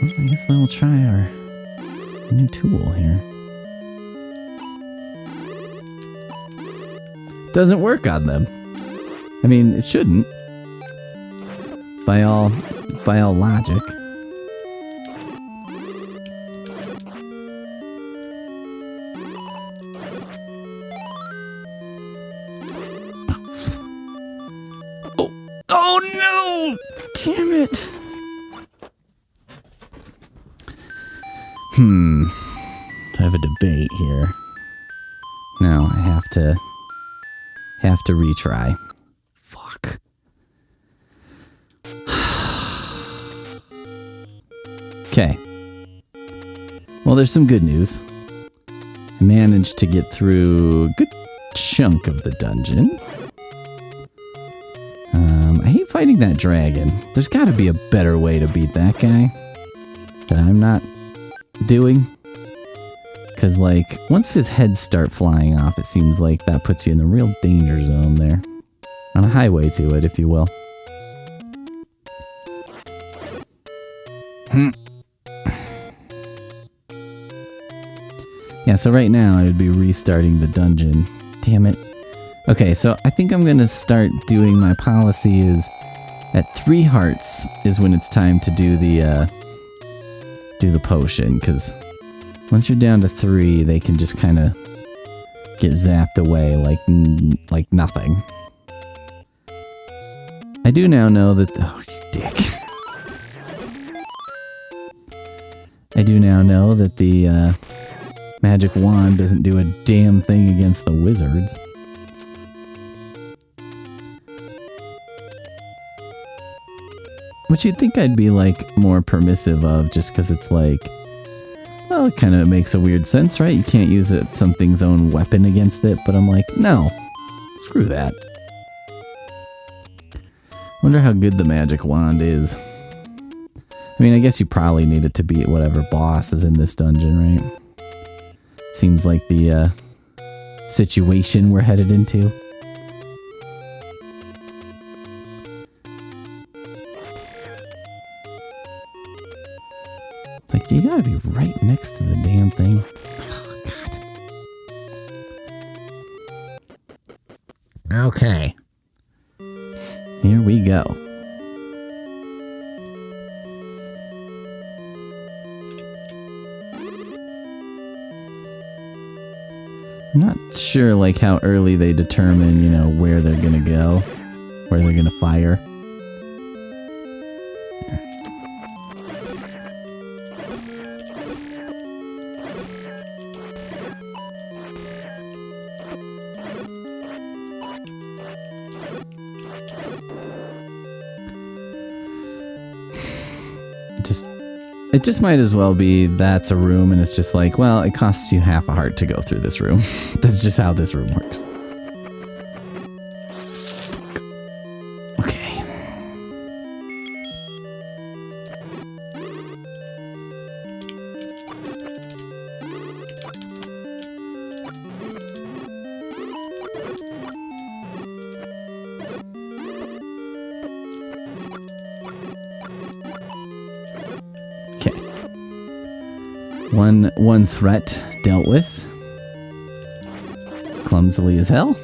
Well, I guess I'll try our new tool here. Doesn't work on them. I mean, it shouldn't. By all logic. Oh no! Damn it! I have a debate here. No, I have to retry. Fuck. Okay. Well, there's some good news. I managed to get through a good chunk of the dungeon. I hate fighting that dragon. There's got to be a better way to beat that guy that I'm not doing. Because, like, once his heads start flying off, it seems like that puts you in the real danger zone there. On a highway to it, if you will. Yeah, so right now I would be restarting the dungeon. Damn it. Okay, so I think I'm gonna start doing my policy is at 3 hearts is when it's time to do the potion, because once you're down to 3, they can just kind of get zapped away like nothing. I do now know that... Oh, you dick. I do now know that the magic wand doesn't do a damn thing against the wizards. Which you'd think I'd be, like, more permissive of, just because it's like... Well, it kind of makes a weird sense, right? You can't use something's own weapon against it, but I'm like, no. Screw that. Wonder how good the magic wand is. I mean, I guess you probably need it to beat whatever boss is in this dungeon, right? Seems like the situation we're headed into. It's like, you gotta be right next to the damn thing. Oh, God. Okay. Here we go. I'm not sure, like, how early they determine, you know, where they're gonna go, where they're gonna fire. It just might as well be that's a room and it's just like, well, it costs you half a heart to go through this room. That's just how this room works. Okay. One threat dealt with. Clumsily as hell.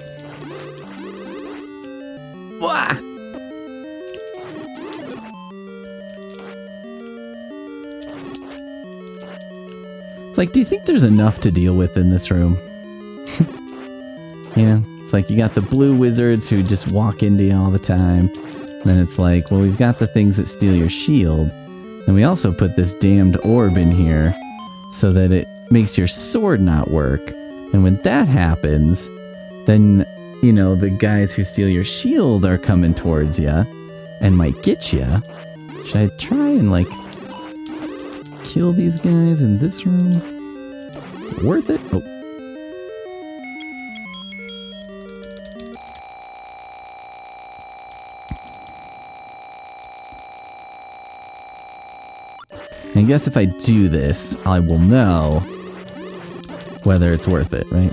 Wah! It's like, do you think there's enough to deal with in this room? You know, it's like you got the blue wizards who just walk into you all the time. And then it's like, well, we've got the things that steal your shield. And we also put this damned orb in here so that it makes your sword not work. And when that happens, then, you know, the guys who steal your shield are coming towards you and might get you. Should I try and, like, kill these guys in this room? Is it worth it? Oh. I guess if I do this, I will know whether it's worth it, right?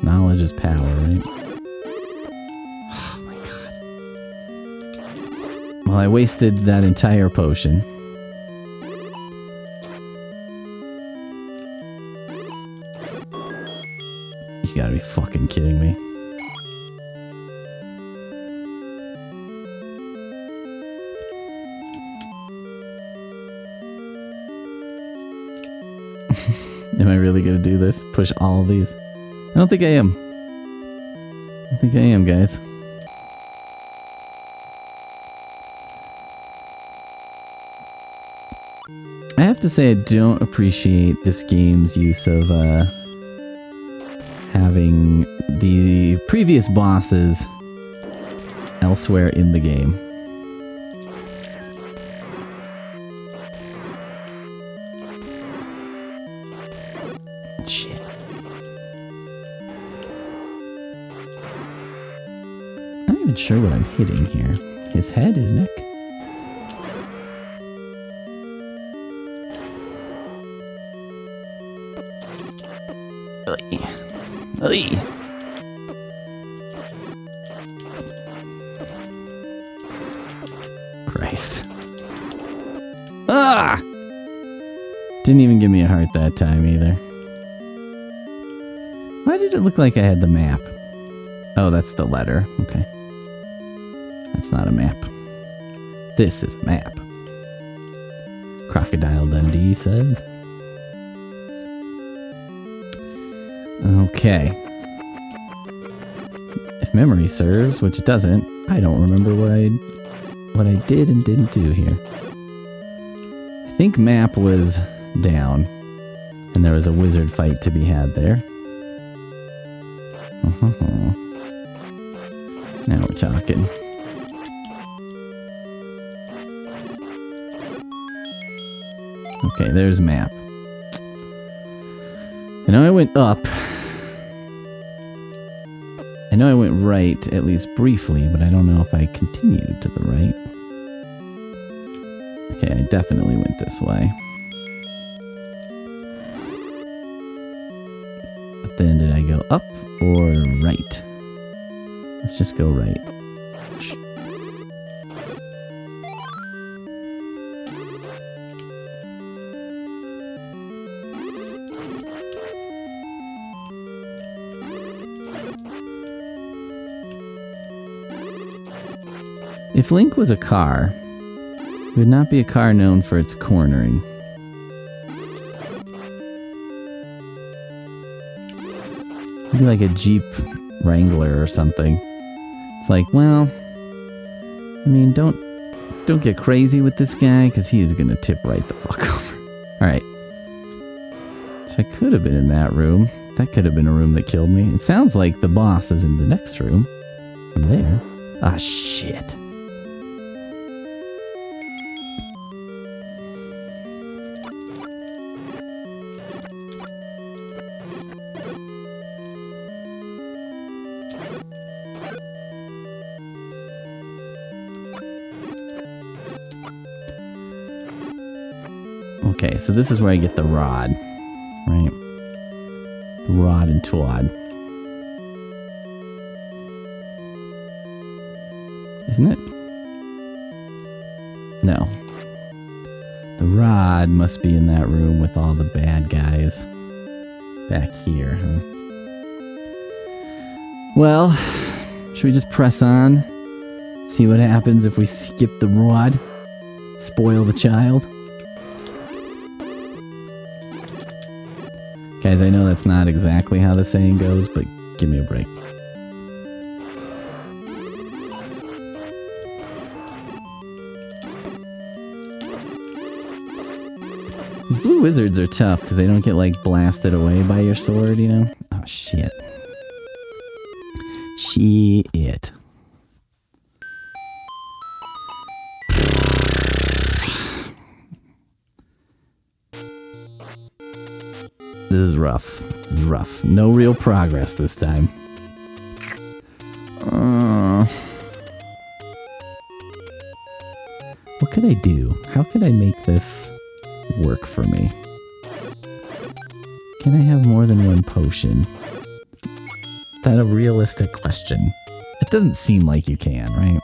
Knowledge is power, right? Oh my god. Well, I wasted that entire potion. You gotta be fucking kidding me. Am I really gonna do this? Push all of these? I don't think I am. I don't think I am, guys. I have to say I don't appreciate this game's use of having the previous bosses elsewhere in the game. Shit. I'm not even sure what I'm hitting here. His head, his neck? Oy. Christ. Ah! Didn't even give me a heart that time either. Why did it look like I had the map? Oh, that's the letter. Okay. That's not a map. This is a map. Crocodile Dundee says. Okay. If memory serves, which it doesn't, I don't remember what I did and didn't do here. I think map was down, and there was a wizard fight to be had there. Now we're talking. Okay, there's map. I know I went up. I know I went right, at least briefly, but I don't know if I continued to the right. Okay, I definitely went this way. But then did I go up or right? Let's just go right. If Link was a car, it would not be a car known for its cornering. It'd be like a Jeep Wrangler or something. It's like, well, I mean, don't get crazy with this guy, because he is going to tip right the fuck over. Alright. So I could have been in that room. That could have been a room that killed me. It sounds like the boss is in the next room. From there. Ah, shit. Okay, so this is where I get the rod, right? The rod and twad. Isn't it? No. The rod must be in that room with all the bad guys. Back here, huh? Well, should we just press on? See what happens if we skip the rod? Spoil the child? Guys, I know that's not exactly how the saying goes, but give me a break. These blue wizards are tough because they don't get, like, blasted away by your sword, you know? Oh, shit. Shit. This is rough. This is rough. No real progress this time. What could I do? How could I make this work for me? Can I have more than one potion? Is that a realistic question? It doesn't seem like you can, right?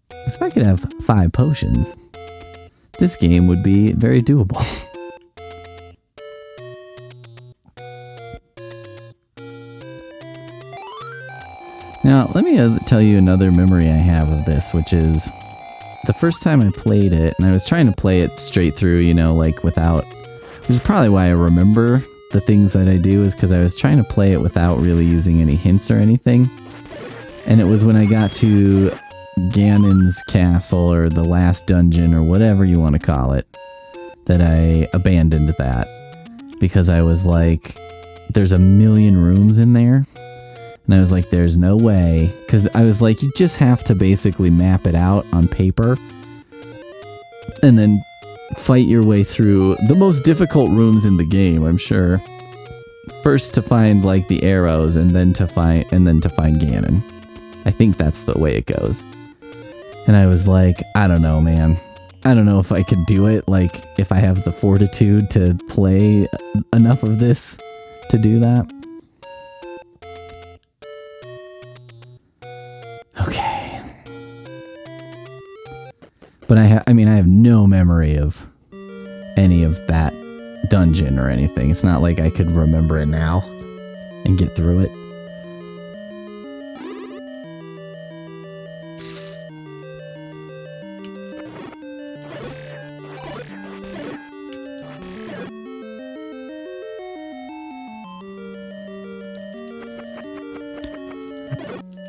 Because if I could have 5 potions, this game would be very doable. Now, let me tell you another memory I have of this, which is the first time I played it, and I was trying to play it straight through, you know, like without, which is probably why I remember the things that I do, is because I was trying to play it without really using any hints or anything. And it was when I got to Ganon's castle, or the last dungeon, or whatever you want to call it, that I abandoned that. Because I was like, there's a million rooms in there. And I was like, there's no way. Because I was like, you just have to basically map it out on paper. And then fight your way through the most difficult rooms in the game, I'm sure. First to find like the arrows and then to find Ganon. I think that's the way it goes. And I was like, I don't know, man. I don't know if I could do it, like if I have the fortitude to play enough of this to do that. Okay. But I have no memory of any of that dungeon or anything. It's not like I could remember it now and get through it.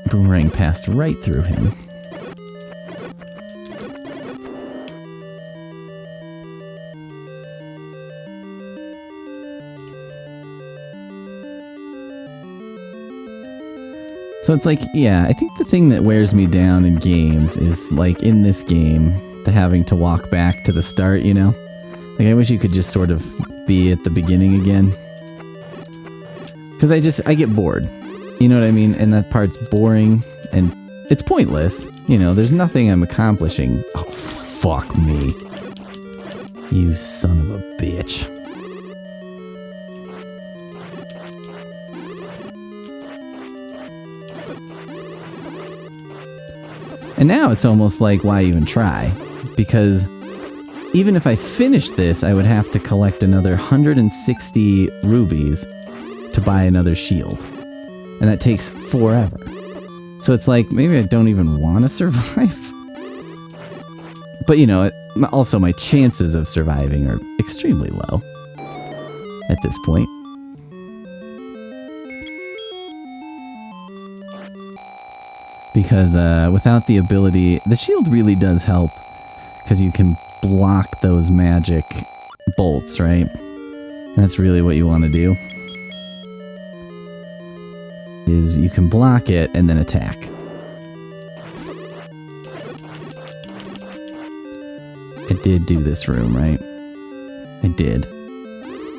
Boomerang passed right through him. So it's like, yeah, I think the thing that wears me down in games is, like, in this game, the having to walk back to the start, you know? Like, I wish you could just sort of be at the beginning again. Because I get bored. You know what I mean? And that part's boring, and it's pointless. You know, there's nothing I'm accomplishing. Oh, fuck me. You son of a bitch. And now it's almost like, why even try? Because even if I finish this, I would have to collect another 160 rubies to buy another shield. And that takes forever. So it's like, maybe I don't even want to survive. But you know, also my chances of surviving are extremely low at this point. Because without the ability, the shield really does help. Because you can block those magic bolts, right? And that's really what you want to do. Is you can block it and then attack. I did do this room, right? I did.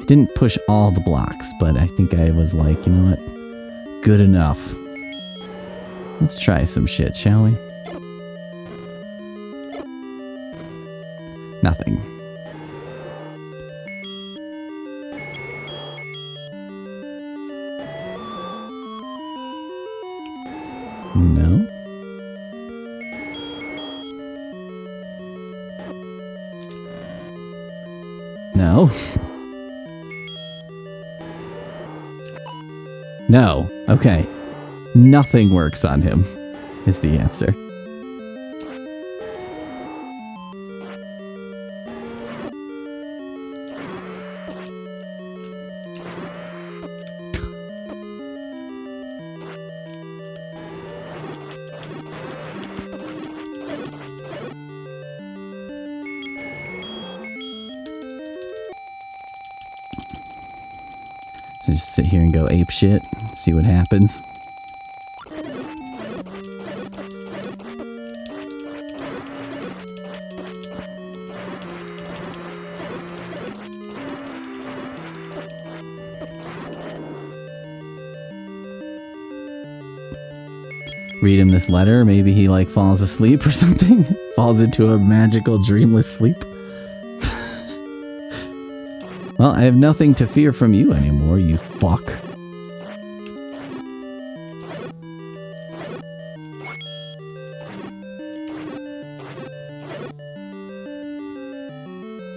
Didn't push all the blocks, but I think I was like, you know what? Good enough. Let's try some shit, shall we? Nothing. No. No. No. Okay. Nothing works on him, is the answer. Just sit here and go ape shit, see what happens. Read him this letter, maybe he like falls asleep or something. Falls into a magical dreamless sleep. Well, I have nothing to fear from you anymore, you fuck.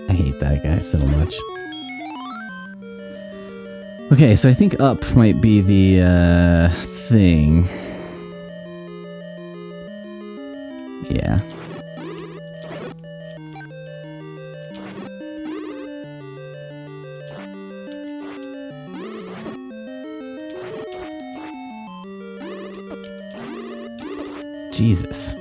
I hate that guy so much. Okay, so I think up might be the thing. Yeah. Jesus.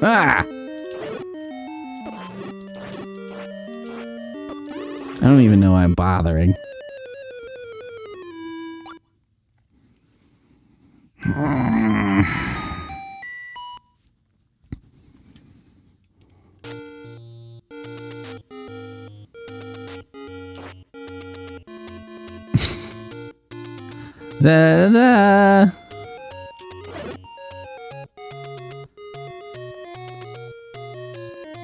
Ah! I don't even know why I'm bothering. Da, da.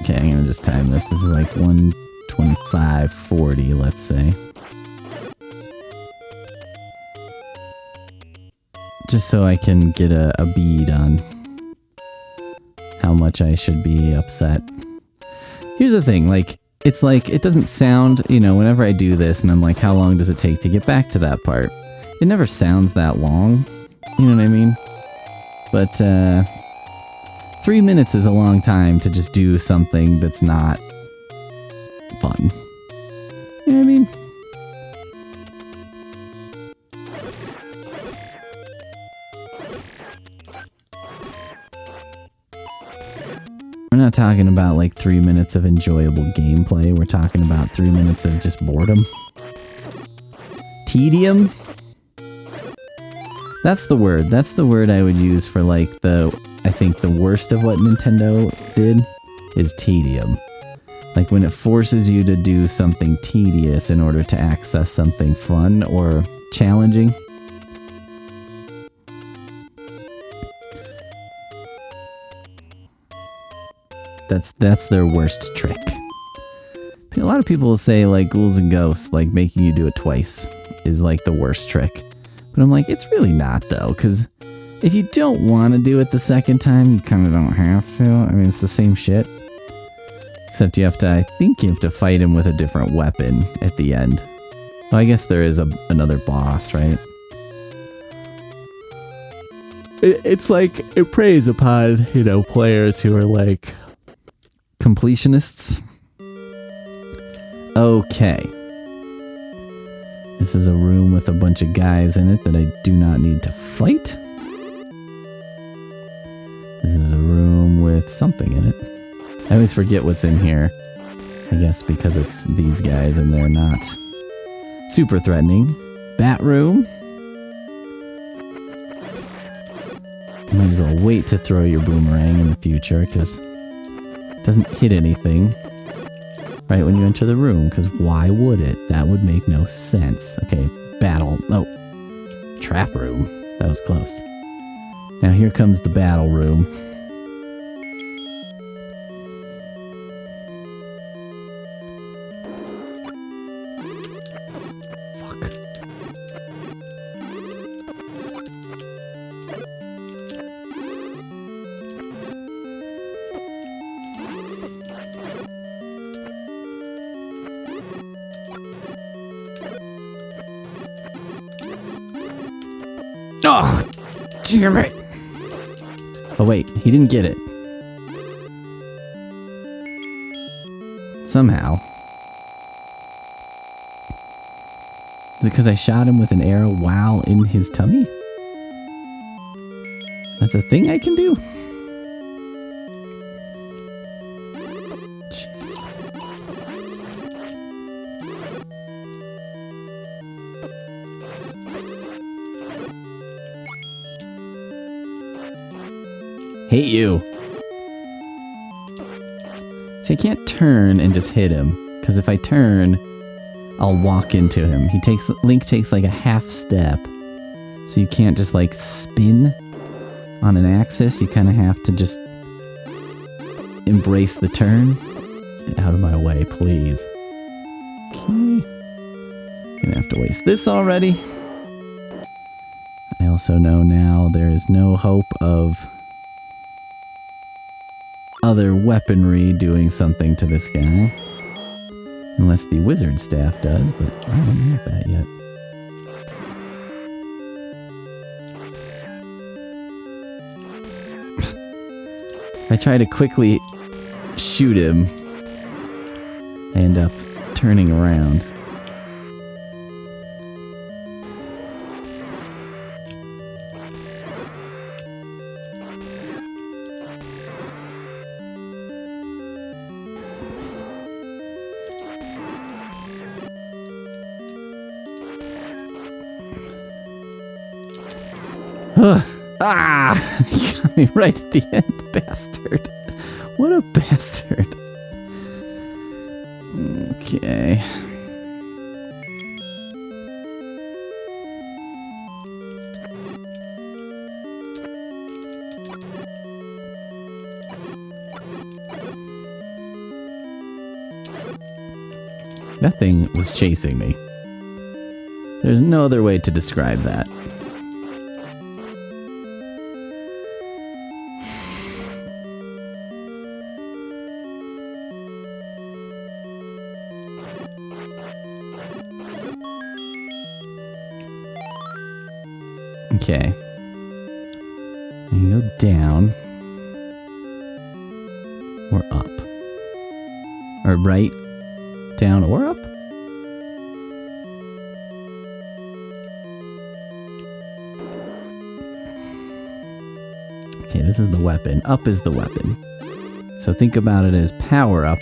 Okay, I'm gonna just time this. This is like 1:25:40, let's say. Just so I can get a bead on how much I should be upset. Here's the thing, like, it's like, it doesn't sound, you know, whenever I do this and I'm like, how long does it take to get back to that part? It never sounds that long, you know what I mean? But, 3 minutes is a long time to just do something that's not fun. You know what I mean? We're not talking about like 3 minutes of enjoyable gameplay. We're talking about 3 minutes of just boredom. Tedium? That's the word. That's the word I would use for like I think the worst of what Nintendo did is tedium. Like when it forces you to do something tedious in order to access something fun or challenging. That's their worst trick. A lot of people will say like Ghouls and Ghosts, like making you do it twice is like the worst trick. But I'm like, it's really not though, because if you don't want to do it the second time, you kind of don't have to. I mean, it's the same shit. Except you have to, I think you have to fight him with a different weapon at the end. Well, I guess there is another boss, right? It's like, it preys upon, you know, players who are like completionists. Okay. This is a room with a bunch of guys in it that I do not need to fight. This is a room with something in it. I always forget what's in here. I guess because it's these guys and they're not super threatening. Bat room. Might as well wait to throw your boomerang in the future because it doesn't hit anything right when you enter the room, because why would it? That would make no sense. Okay, battle. Oh, trap room. That was close. Now here comes the battle room. Fuck. Oh, damn it. Oh wait, he didn't get it. Somehow. Is it because I shot him with an arrow while in his tummy? That's a thing I can do? Jesus. Hate you. See, I can't turn and just hit him, because if I turn, I'll walk into him. Link takes like a half step, so you can't just like spin on an axis. You kind of have to just embrace the turn. Get out of my way, please. Okay. Gonna have to waste this already. I also know now there is no hope of other weaponry doing something to this guy. Unless the wizard staff does, but I don't have that yet. If I try to quickly shoot him, I end up turning around. Ah! You got me right at the end, bastard. What a bastard. Okay. That thing was chasing me. There's no other way to describe that. Okay. You go down. Or up. Or right, down, or up? Okay, this is the weapon. Up is the weapon. So think about it as power up.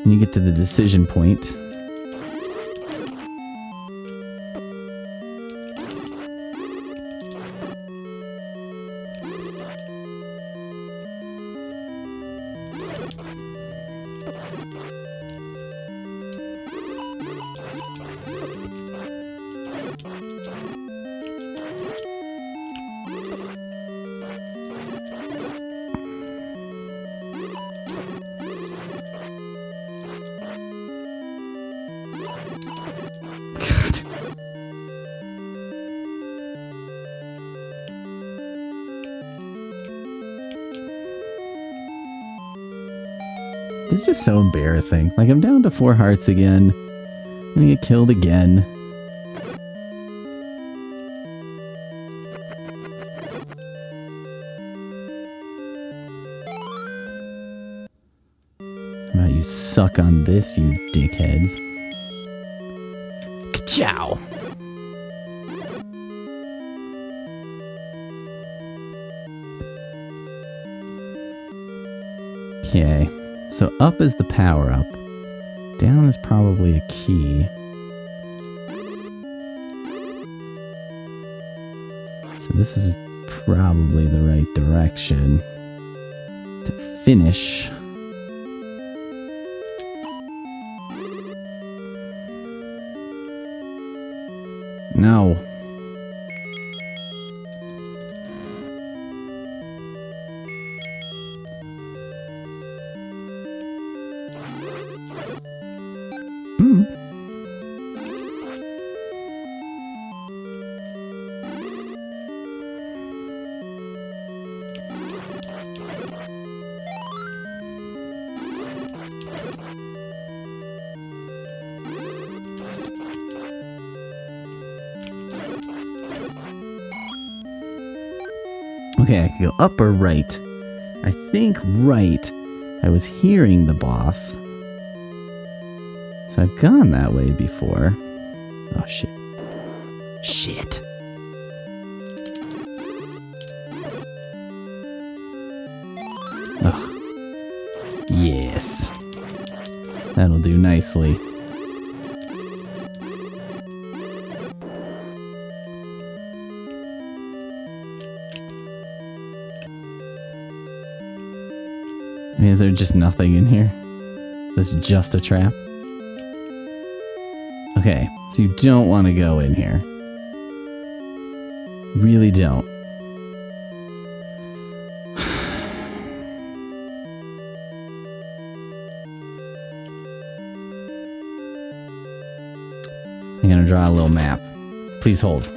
When you get to the decision point. This is just so embarrassing. Like, I'm down to 4 hearts again. I'm gonna get killed again. How about you suck on this, you dickheads? Ka-chow! Okay. So up is the power up. Down is probably a key. So this is probably the right direction to finish. No. Okay, I can go up or right. I think right. I was hearing the boss. So I've gone that way before. Oh, shit. Shit. Ugh. Yes. That'll do nicely. I mean, is there just nothing in here? This is just a trap? Okay, so you don't want to go in here. Really don't. I'm gonna draw a little map. Please hold.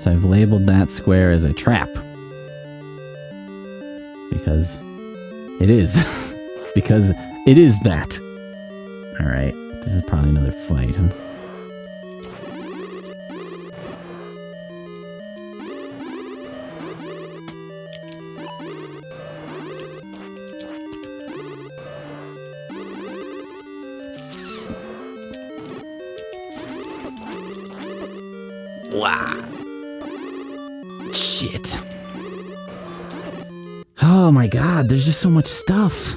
So I've labeled that square as a trap. Because it is. Because it is that. Alright, this is probably another fight, huh? Wow. Shit. Oh my god, there's just so much stuff.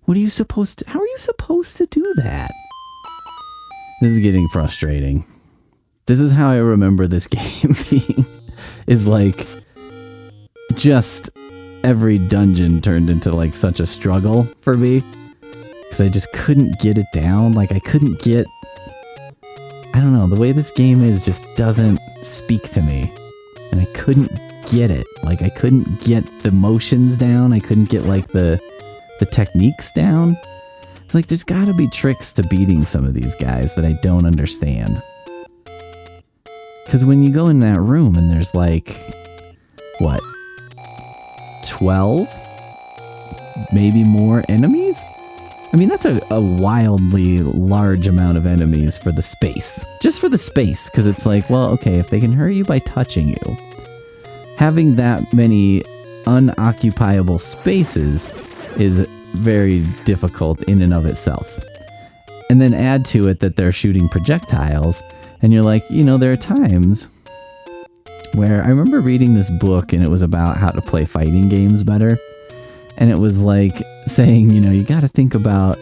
What are you supposed to... How are you supposed to do that? This is getting frustrating. This is how I remember this game being. Is like... Just every dungeon turned into like such a struggle for me. Because I just couldn't get it down. Like I couldn't get... I don't know, the way this game is just doesn't speak to me. And I couldn't get it. Like, I couldn't get the motions down. I couldn't get, like, the techniques down. It's like, there's gotta be tricks to beating some of these guys that I don't understand. Because when you go in that room and there's, like, what? 12? Maybe more enemies? I mean, that's a wildly large amount of enemies for the space. Just for the space, because it's like, well, okay, if they can hurt you by touching you, having that many unoccupiable spaces is very difficult in and of itself. And then add to it that they're shooting projectiles, and you're like, you know, there are times where I remember reading this book, and it was about how to play fighting games better. And it was like saying, you know, you got to think about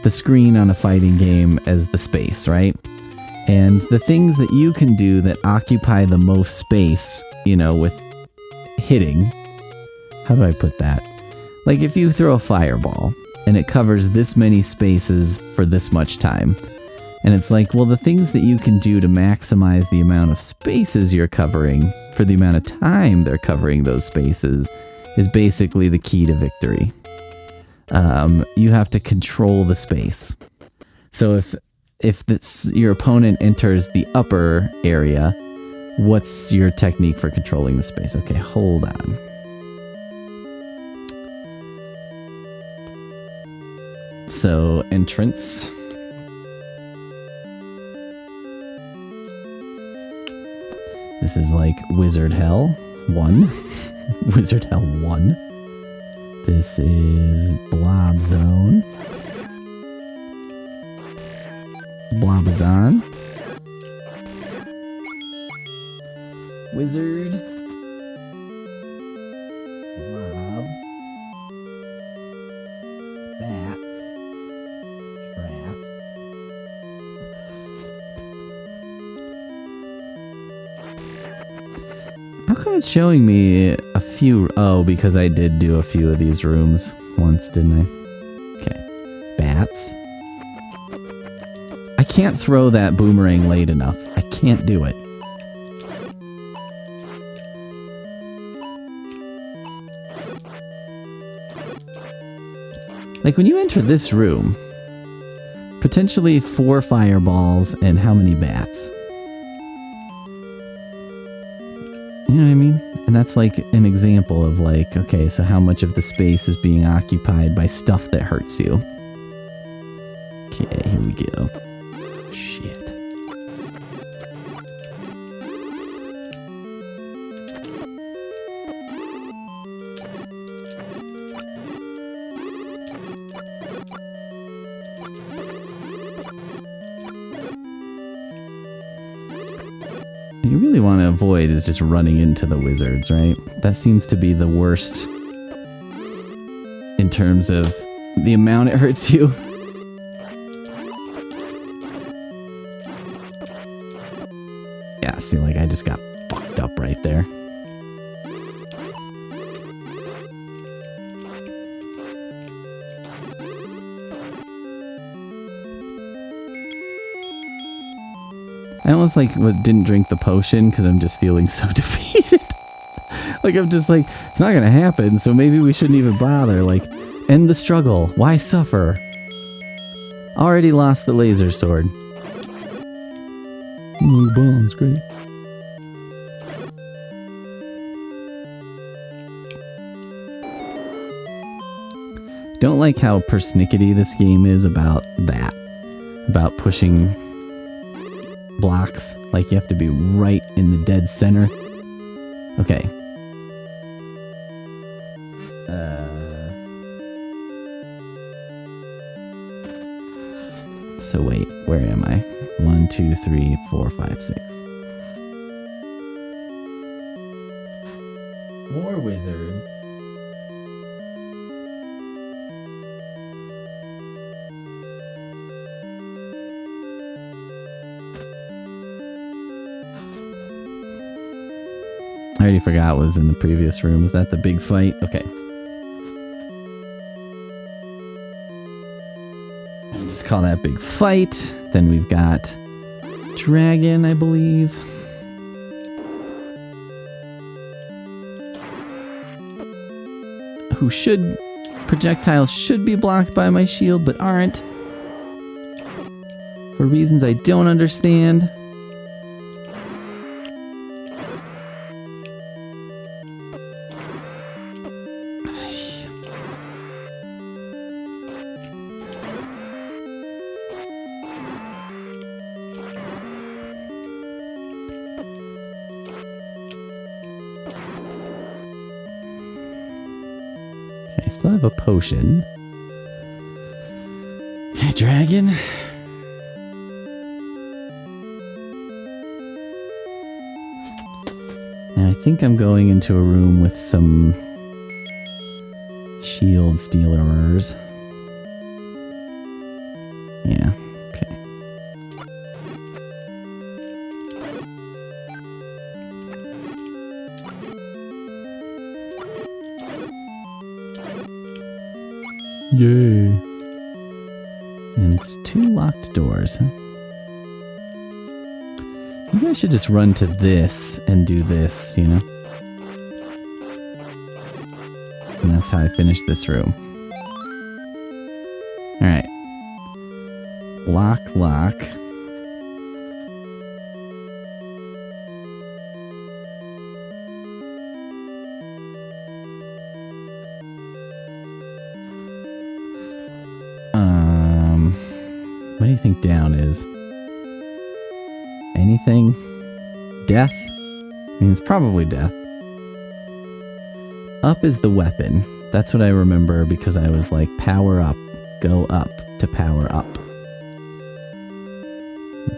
the screen on a fighting game as the space, right? And the things that you can do that occupy the most space, you know, with hitting. How do I put that? Like if you throw a fireball and it covers this many spaces for this much time. And it's like, well, the things that you can do to maximize the amount of spaces you're covering for the amount of time they're covering those spaces is basically the key to victory. You have to control the space. So if your opponent enters the upper area, what's your technique for controlling the space? Okay, hold on. So, entrance. This is like Wizard Hell 1. Wizard Hell 1. This is Blob Zone. Blobazon. Wizard. Blob. Bats. Traps. How come it's showing me a few... Oh, because I did do a few of these rooms once, didn't I? Okay. Bats. I can't throw that boomerang late enough. I can't do it. Like, when you enter this room, potentially 4 fireballs and how many bats? You know what I mean? And that's like an example of like, okay, so how much of the space is being occupied by stuff that hurts you? Okay, here we go. Shit. You really want to avoid is just running into the wizards, right? That seems to be the worst in terms of the amount it hurts you. Yeah, see, like I just got fucked up right there. I almost like didn't drink the potion because I'm just feeling so defeated. Like I'm just like, it's not gonna happen, so maybe we shouldn't even bother. Like, end the struggle. Why suffer? Already lost the laser sword. Ooh, bombs, great. Don't like how persnickety this game is about that. About pushing blocks. Like you have to be right in the dead center. Okay. So wait, where am I? 1, 2, 3, 4, 5, 6. More wizards. I already forgot what was in the previous room. Was that the big fight? Okay. I'll just call that big fight. Then we've got dragon, I believe. Who should... projectiles should be blocked by my shield, but aren't. For reasons I don't understand. I still have a potion. Okay, dragon. And I think I'm going into a room with some shield stealers. Yeah, okay. Yay. And it's 2 locked doors, huh? You guys should just run to this and do this, you know? And that's how I finish this room. Alright. Lock, lock. What do you think down is? Anything? Death? I mean, it's probably death. Up is the weapon. That's what I remember because I was like, power up. Go up to power up.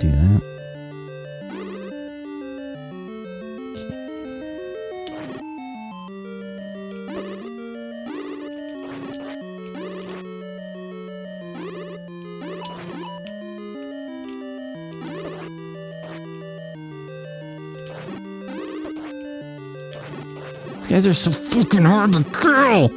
Do that. These guys are so fucking hard to kill!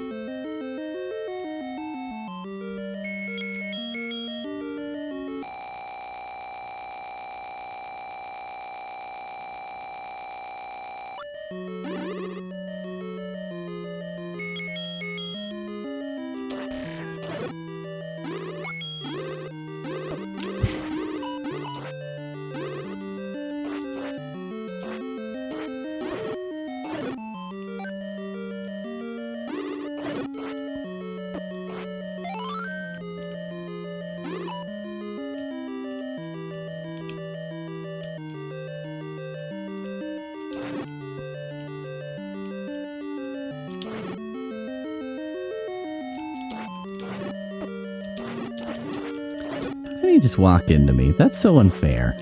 How do you just walk into me? That's so unfair.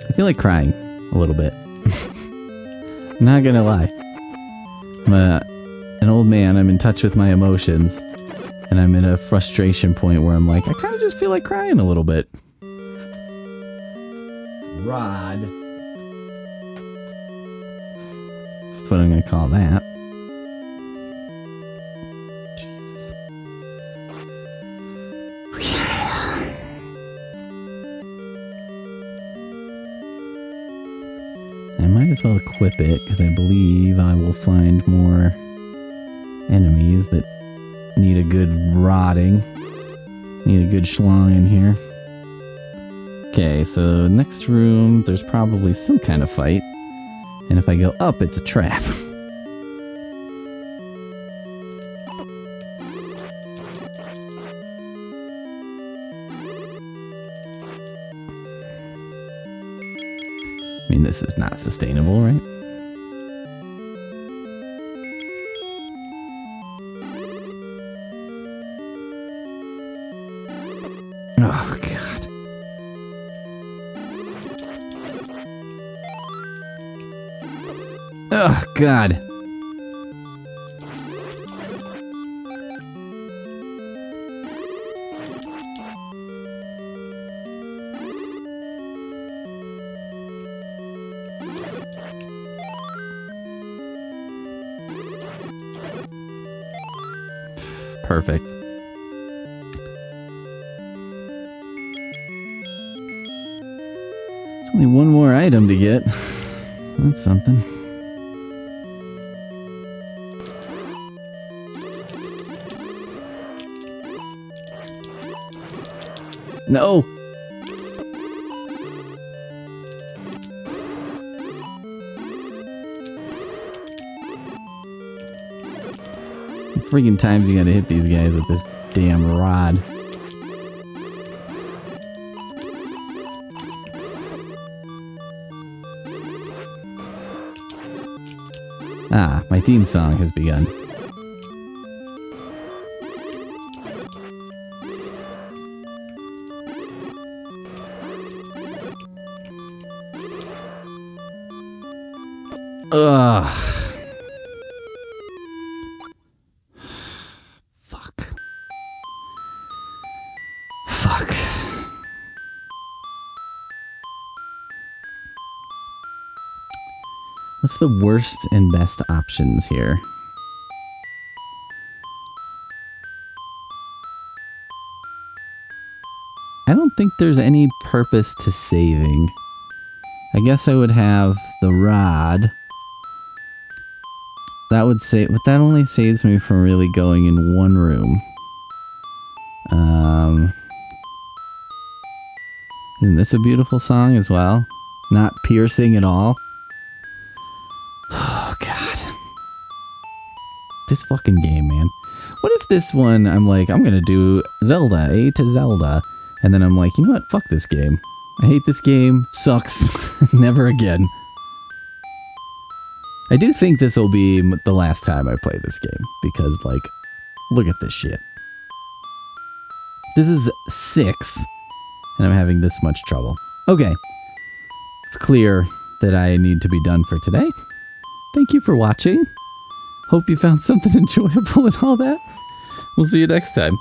I feel like crying a little bit. I'm not gonna lie. I'm an old man. I'm in touch with my emotions. And I'm at a frustration point where I'm like, I kind of just feel like crying a little bit. Rod. That's what I'm going to call that. Jesus. Okay. I might as well equip it, because I believe I will find more enemies that need a good rotting. Need a good schlong in here. Okay, so next room, there's probably some kind of fight. And if I go up, it's a trap. I mean, this is not sustainable, right? Oh, God. Oh, God. Perfect. There's only one more item to get. That's something. No! Freaking times you gotta hit these guys with this damn rod. Ah, my theme song has begun. Ugh. Fuck. Fuck. What's the worst and best options here? I don't think there's any purpose to saving. I guess I would have the rod. That would save, but that only saves me from really going in one room. Isn't this a beautiful song as well? Not piercing at all. Oh, God. This fucking game, man. What if this one, I'm like, I'm gonna do Zelda, A to Zelda. And then I'm like, you know what? Fuck this game. I hate this game. Sucks. Never again. I do think this will be the last time I play this game. Because, like, look at this shit. This is 6. And I'm having this much trouble. Okay. It's clear that I need to be done for today. Thank you for watching. Hope you found something enjoyable and all that. We'll see you next time.